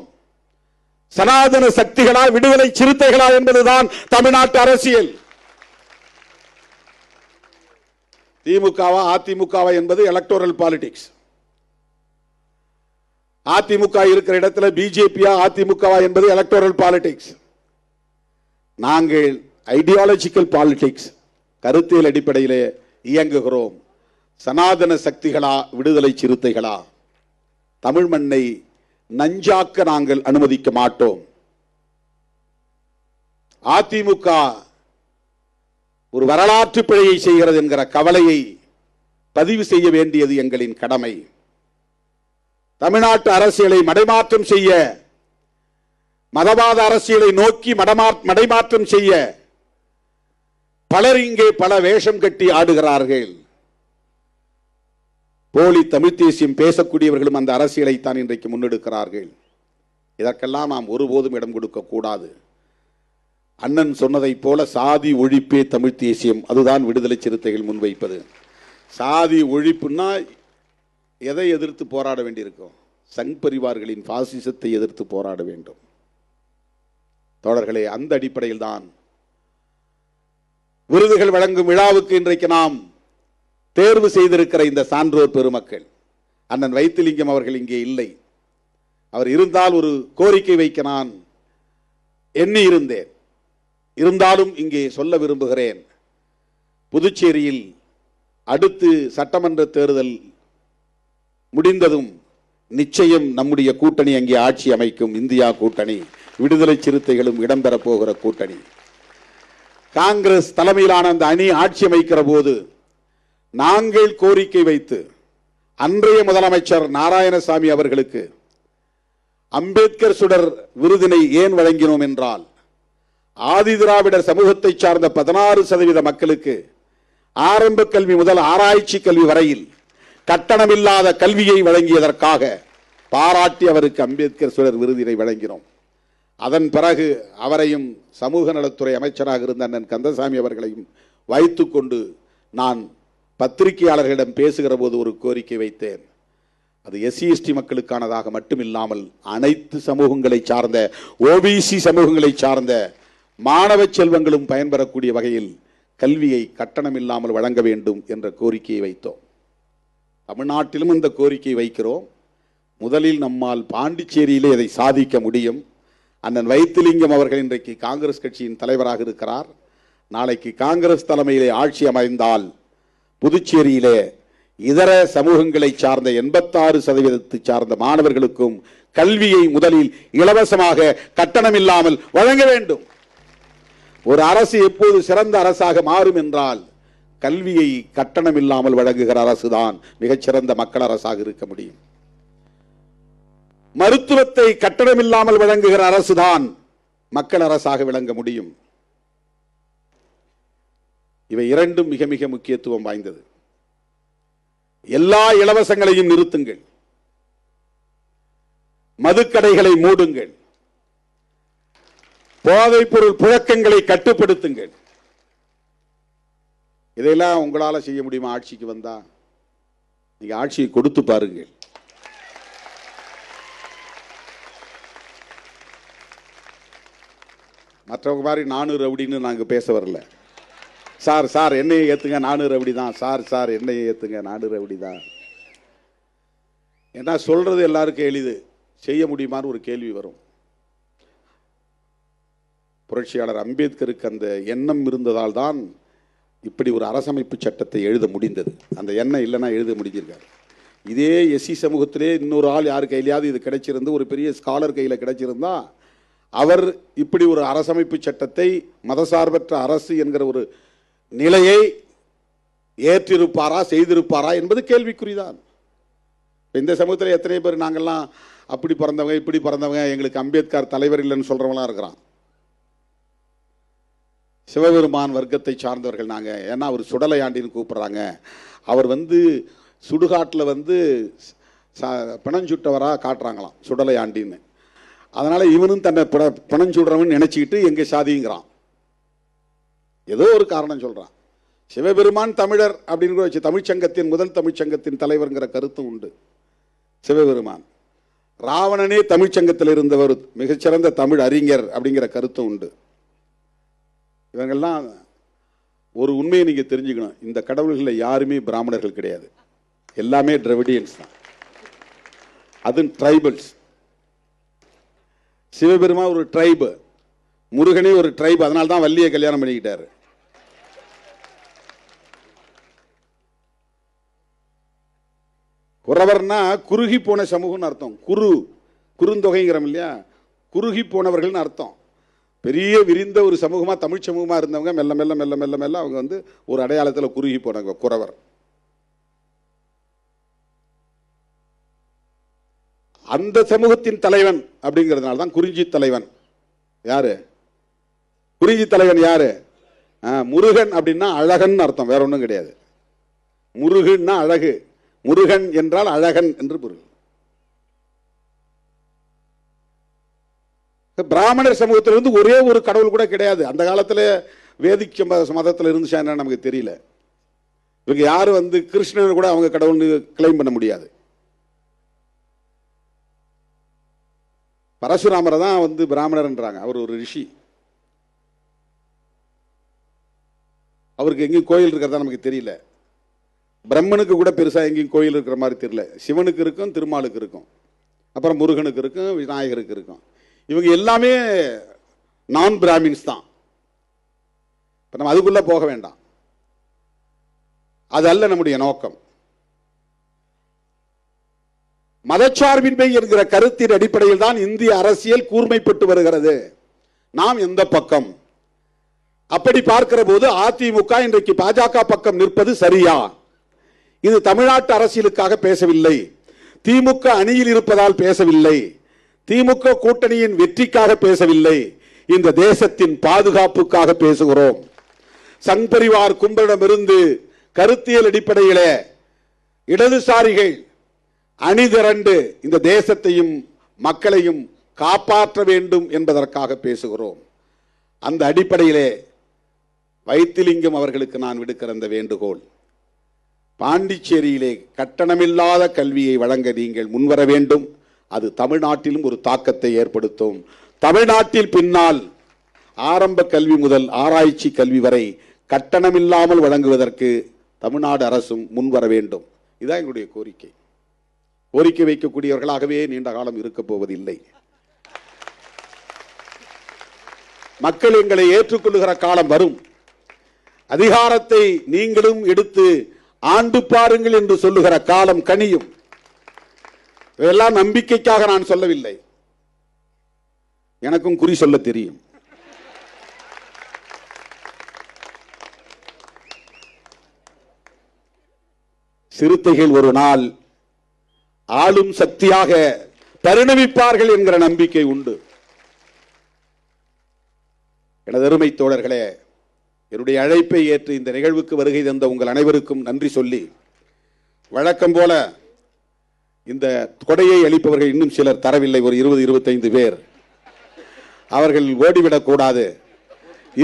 சனாதன சக்திகளா விடுதலை சிறுத்தைகளா என்பதுதான் தமிழ்நாட்டு அரசியல். திமுகவா அதிமுகவா என்பது எலக்டோரல் பாலிடிக்ஸ். அதிமுக இருக்கிற இடத்துல பிஜேபியா அதிமுகவா என்பது எலக்டோரல் பாலிடிக்ஸ். நாங்கள் ஐடியாலஜிக்கல் பாலிடிக்ஸ், கருத்தியல் அடிப்படையிலே இயங்குகிறோம். சனாதன சக்திகளா விடுதலை சிறுத்தைகளா, தமிழ் மண்ணை நஞ்சாக்க நாங்கள் அனுமதிக்க மாட்டோம். அதிமுக ஒரு வரலாற்று பிழையை செய்கிறது என்கிற கவலையை பதிவு செய்ய வேண்டியது எங்களின் கடமை. தமிழ்நாட்டு அரசியலை மடைமாற்றம் செய்ய, மதவாத அரசியலை நோக்கி மடைமாற்றம் செய்ய பலர் இங்கே பல வேஷம் கட்டி ஆடுகிறார்கள். போலி தமிழ் தேசியம் பேசக்கூடியவர்களும் அந்த அரசியலை தான் இன்றைக்கு முன்னெடுக்கிறார்கள். இதற்கெல்லாம் நாம் ஒருபோதும் இடம் கொடுக்க கூடாது. அண்ணன் சொன்னதை போல சாதி ஒழிப்பே தமிழ் தேசியம், அதுதான் விடுதலை சிறுத்தைகள் முன்வைப்பது. சாதி ஒழிப்புன்னா எதை எதிர்த்து போராட வேண்டியிருக்கும்? சங் பரிவார்களின் பாசிசத்தை எதிர்த்து போராட வேண்டும். தோழர்களே, அந்த அடிப்படையில் தான் விருதுகள் வழங்கும் விழாவுக்கு இன்றைக்கு நாம் தேர்வு செய்திருக்கிற இந்த சான்றோர் பெருமக்கள். அண்ணன் வைத்திலிங்கம் அவர்கள் இங்கே இல்லை. அவர் இருந்தால் ஒரு கோரிக்கை வைக்க நான் எண்ணி இருந்தேன். இருந்தாலும் இங்கே சொல்ல விரும்புகிறேன். புதுச்சேரியில் அடுத்து சட்டமன்ற தேர்தல் முடிந்ததும் நிச்சயம் நம்முடைய கூட்டணி அங்கே ஆட்சி அமைக்கும். இந்தியா கூட்டணி, விடுதலை சிறுத்தைகளும் இடம்பெற போகிற கூட்டணி. காங்கிரஸ் தலைமையிலான அந்த அணி ஆட்சி அமைக்கிற போது நாங்கள் கோரிக்கை வைத்து அன்றைய முதலமைச்சர் நாராயணசாமி அவர்களுக்கு அம்பேத்கர் சுடர் விருதினை ஏன் வழங்கினோம் என்றால், ஆதி திராவிடர் சமூகத்தை சார்ந்த 16% மக்களுக்கு ஆரம்ப கல்வி முதல் ஆராய்ச்சி கல்வி வரையில் கட்டணமில்லாத கல்வியை வழங்கியதற்காக பாராட்டி அவருக்கு அம்பேத்கர் சுடர் விருதினை வழங்கினோம். அதன் பிறகு அவரையும் சமூக நலத்துறை அமைச்சராக இருந்த அண்ணன் கந்தசாமி அவர்களையும் வைத்துக்கொண்டு நான் பத்திரிகையாளர்களிடம் பேசுகிற போது ஒரு கோரிக்கை வைத்தேன். அது எஸ்சி மக்களுக்கானதாக மட்டுமில்லாமல் அனைத்து சமூகங்களை சார்ந்த, ஓபிசி சமூகங்களை சார்ந்த மாணவ செல்வங்களும் பயன்பெறக்கூடிய வகையில் கல்வியை கட்டணம் இல்லாமல் வழங்க வேண்டும் என்ற கோரிக்கையை வைத்தோம். தமிழ்நாட்டிலும் இந்த கோரிக்கை வைக்கிறோம். முதலில் நம்மால் பாண்டிச்சேரியிலே இதை சாதிக்க முடியும். அண்ணன் வைத்திலிங்கம் அவர்கள் இன்றைக்கு காங்கிரஸ் கட்சியின் தலைவராக இருக்கிறார். நாளைக்கு காங்கிரஸ் தலைமையிலே ஆட்சி அமைந்தால் புதுச்சேரியிலே இதர சமூகங்களை சார்ந்த 86% சார்ந்த மாணவர்களுக்கும் கல்வியை முதலில் இலவசமாக கட்டணம் இல்லாமல் வழங்க வேண்டும். ஒரு அரசு எப்போது சிறந்த அரசாக மாறும் என்றால் கல்வியை கட்டணம் இல்லாமல் வழங்குகிற அரசுதான் மிகச்சிறந்த மக்கள் அரசாக இருக்க முடியும். மருத்துவத்தை கட்டணம் இல்லாமல் வழங்குகிற அரசுதான் மக்கள் அரசாக விளங்க முடியும். இவை இரண்டும் மிக மிக முக்கியத்துவம் வாய்ந்தது. எல்லா இலவசங்களையும் நிறுத்துங்கள், மதுக்கடைகளை மூடுங்கள், போதைப் பொருள் புழக்கங்களை கட்டுப்படுத்துங்கள். இதையெல்லாம் உங்களால செய்ய முடியுமா? ஆட்சிக்கு வந்தா நீங்க ஆட்சியை கொடுத்து பாருங்கள். மற்றவங்க மாதிரி நானூறு ரவுடின்னு நாங்க பேச வரல. சார் சார் என்னையை ஏத்துங்க, நானூறு ரவுடி தான். சார் சார் என்னையை ஏத்துங்க, நானூறு ரவுடி தான். ஏன்னா சொல்றது எல்லாருக்கும் எளிது, செய்ய முடியுமான்னு ஒரு கேள்வி வரும். புரட்சியாளர் அம்பேத்கருக்கு அந்த எண்ணம் இருந்ததால் தான் இப்படி ஒரு அரசமைப்பு சட்டத்தை எழுத முடிந்தது. அந்த எண்ணம் இல்லைன்னா எழுத முடிஞ்சிருக்காரு. இதே எஸ்சி சமூகத்திலே இன்னொரு ஆள் யார் கையிலையாவது இது கிடைச்சிருந்து, ஒரு பெரிய ஸ்காலர் கையில் கிடைச்சிருந்தா அவர் இப்படி ஒரு அரசமைப்பு சட்டத்தை, மதசார்பற்ற அரசு என்கிற ஒரு நிலையை ஏற்றிருப்பாரா, செய்திருப்பாரா என்பது கேள்விக்குறிதான். இந்த சமூகத்தில் எத்தனை பேர் நாங்கள்லாம் அப்படி பிறந்தவங்க இப்படி பிறந்தவங்க, எங்களுக்கு அம்பேத்கர் தலைவர் இல்லைன்னு சொல்றவங்களாம் இருக்கிறான். சிவபெருமான் வர்க்கத்தை சார்ந்தவர்கள் நாங்கள். ஏன்னா அவர் சுடலையாண்டின்னு கூப்பிட்றாங்க. அவர் சுடுகாட்டில் வந்து பிணஞ்சுட்டவராக காட்டுறாங்களாம், சுடலை ஆண்டின்னு. அதனால இவனும் தன்னை பிணஞ்சுடுறவன் நினைச்சுக்கிட்டு எங்க சாதிங்கிறான். ஏதோ ஒரு காரணம் சொல்றான். சிவபெருமான் தமிழர் அப்படின்னு வச்சு தமிழ்ச்சங்கத்தின் முதல் தமிழ்ச்சங்கத்தின் தலைவர்ங்கிற கருத்து உண்டு. சிவபெருமான் ராவணனே தமிழ்ச்சங்கத்தில் இருந்தவர், மிகச்சிறந்த தமிழ் அறிஞர் அப்படிங்கிற கருத்து உண்டு. இவங்கெல்லாம் ஒரு உண்மையை நீங்க தெரிஞ்சுக்கணும். இந்த கடவுள்களில் யாருமே பிராமணர்கள் கிடையாது, எல்லாமே டிராவிடியன்ஸ் தான், அது ட்ரைபல்ஸ். சிவபெருமான் ஒரு ட்ரைபு, முருகனே ஒரு ட்ரைபு, அதனால தான் வள்ளியை கல்யாணம் பண்ணிக்கிட்டாரு. குறவர்னா குறுகி போன சமூகம்னு அர்த்தம். குறுந்தொகைங்கிறோம் இல்லையா, குறுகி போனவர்கள்னு அர்த்தம். பெரிய விரிந்த ஒரு சமூகமா தமிழ் சமூகமா இருந்தவங்க மெல்ல மெல்ல மெல்ல மெல்ல மெல்ல அவங்க வந்து ஒரு அடையாளத்தில் குறுகி போனவங்க குறவர். அந்த சமூகத்தின் தலைவன் அப்படிங்கிறதுனால தான் குறிஞ்சி தலைவன். யாரு குறிஞ்சி தலைவன்? யாரு? முருகன் அப்படின்னா அழகன் அர்த்தம், வேற ஒன்றும் கிடையாது. முருகன்னா அழகு, முருகன் என்றால் அழகன் என்று பொருள். பிராமணர் சமூகத்திலிருந்து ஒரே ஒரு கடவுள் கூட கிடையாது. அந்த காலத்தில் வேதிக் மதத்தில் இருந்துச்சா என்ன நமக்கு தெரியல. இவங்க யாரும் வந்து கிருஷ்ணன் கூட அவங்க கடவுள்னு கிளைம் பண்ண முடியாது. பரசுராமரை தான் வந்து பிராமணர்ன்றாங்க. அவர் ஒரு ரிஷி. அவருக்கு எங்கேயும் கோயில் இருக்கிறதா நமக்கு தெரியல. பிரம்மனுக்கு கூட பெருசா எங்கேயும் கோயில் இருக்கிற மாதிரி தெரியல. சிவனுக்கு இருக்கும், திருமாலுக்கு இருக்கும், அப்புறம் முருகனுக்கு இருக்கும், விநாயகருக்கு இருக்கும். இவங்க எல்லாமே நான் பிராமின்ஸ் தான். நம்ம அதுக்குள்ள போக வேண்டாம், அது அல்ல நம்முடைய நோக்கம். மதச்சார்பின்மை என்கிற கருத்தின் அடிப்படையில் தான் இந்திய அரசியல் கூர்மைப்பட்டு வருகிறது. நாம் எந்த பக்கம்? அப்படி பார்க்கிற போது அதிமுக இன்றைக்கு பாஜக பக்கம் நிற்பது சரியா? இது தமிழ்நாட்டு அரசியலுக்காக பேசவில்லை, திமுக அணியில் இருப்பதால் பேசவில்லை, திமுக கூட்டணியின் வெற்றிக்காக பேசவில்லை, இந்த தேசத்தின் பாதுகாப்புக்காக பேசுகிறோம். சங் பரிவார் கும்பலிடமிருந்து கருத்தியல் அடிப்படையிலே இடதுசாரிகள் அணிதிரண்டு இந்த தேசத்தையும் மக்களையும் காப்பாற்ற வேண்டும் என்பதற்காக பேசுகிறோம். அந்த அடிப்படையிலே வைத்திலிங்கம் அவர்களுக்கு நான் விடுக்கிற அந்த வேண்டுகோள், பாண்டிச்சேரியிலே கட்டணமில்லாத கல்வியை வழங்க நீங்கள் முன்வர வேண்டும். அது தமிழ்நாட்டிலும் ஒரு தாக்கத்தை ஏற்படுத்தும். தமிழ்நாட்டில் பின்னால் ஆரம்ப கல்வி முதல் ஆராய்ச்சி கல்வி வரை கட்டணமில்லாமல் வழங்குவதற்கு தமிழ்நாடு அரசும் முன்வர வேண்டும். இதுதான் எங்களுடைய கோரிக்கை. கோரிக்கை வைக்கக்கூடியவர்களாகவே நீண்ட காலம் இருக்க போவதில்லை. மக்கள் எங்களை ஏற்றுக்கொள்ளுகிற காலம் வரும். அதிகாரத்தை நீங்களும் எடுத்து ஆண்டு பாருங்கள் என்று சொல்லுகிற காலம் கனியும். இதெல்லாம் நம்பிக்கைக்காக நான் சொல்லவில்லை, எனக்கும் குறி சொல்ல தெரியும். சிறுத்தைகள் ஒரு நாள் ஆளும் சக்தியாக பரிணமிப்பார்கள் என்கிற நம்பிக்கை உண்டு. எனது அருமை தோழர்களே, என்னுடைய அழைப்பை ஏற்று இந்த நிகழ்வுக்கு வருகை தந்த உங்கள் அனைவருக்கும் நன்றி சொல்லி, வழக்கம் போல இந்த கொடையை அளிப்பவர்கள் இன்னும் சிலர் தரவில்லை, ஒரு 20-25 பேர். அவர்கள் ஓடிவிடக்கூடாது,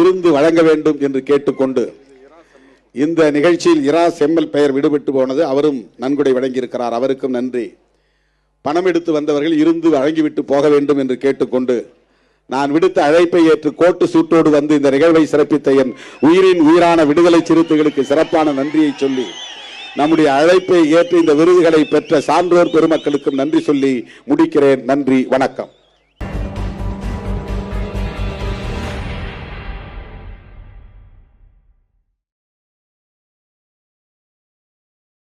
இருந்து வழங்க வேண்டும் என்று கேட்டுக்கொண்டு, இந்த நிகழ்ச்சியில் இரா செம்மல் பெயர் விடுபட்டு போனது, அவரும் நன்கொடை வழங்கியிருக்கிறார், அவருக்கும் நன்றி. பணம் எடுத்து வந்தவர்கள் இருந்து வழங்கிவிட்டு போக வேண்டும் என்று கேட்டுக்கொண்டு, நான் விடுத்த அழைப்பை ஏற்று கோட்டு சூட்டோடு வந்து இந்த நிகழ்வை சிறப்பித்த என் உயிரின் உயிரான விடுதலை சிறுத்தைகளுக்கு சிறப்பான நன்றியை சொல்லி, நம்முடைய அழைப்பை ஏற்று இந்த விருதுகளை பெற்ற சான்றோர் பெருமக்களுக்கும் நன்றி சொல்லி முடிக்கிறேன். நன்றி, வணக்கம்.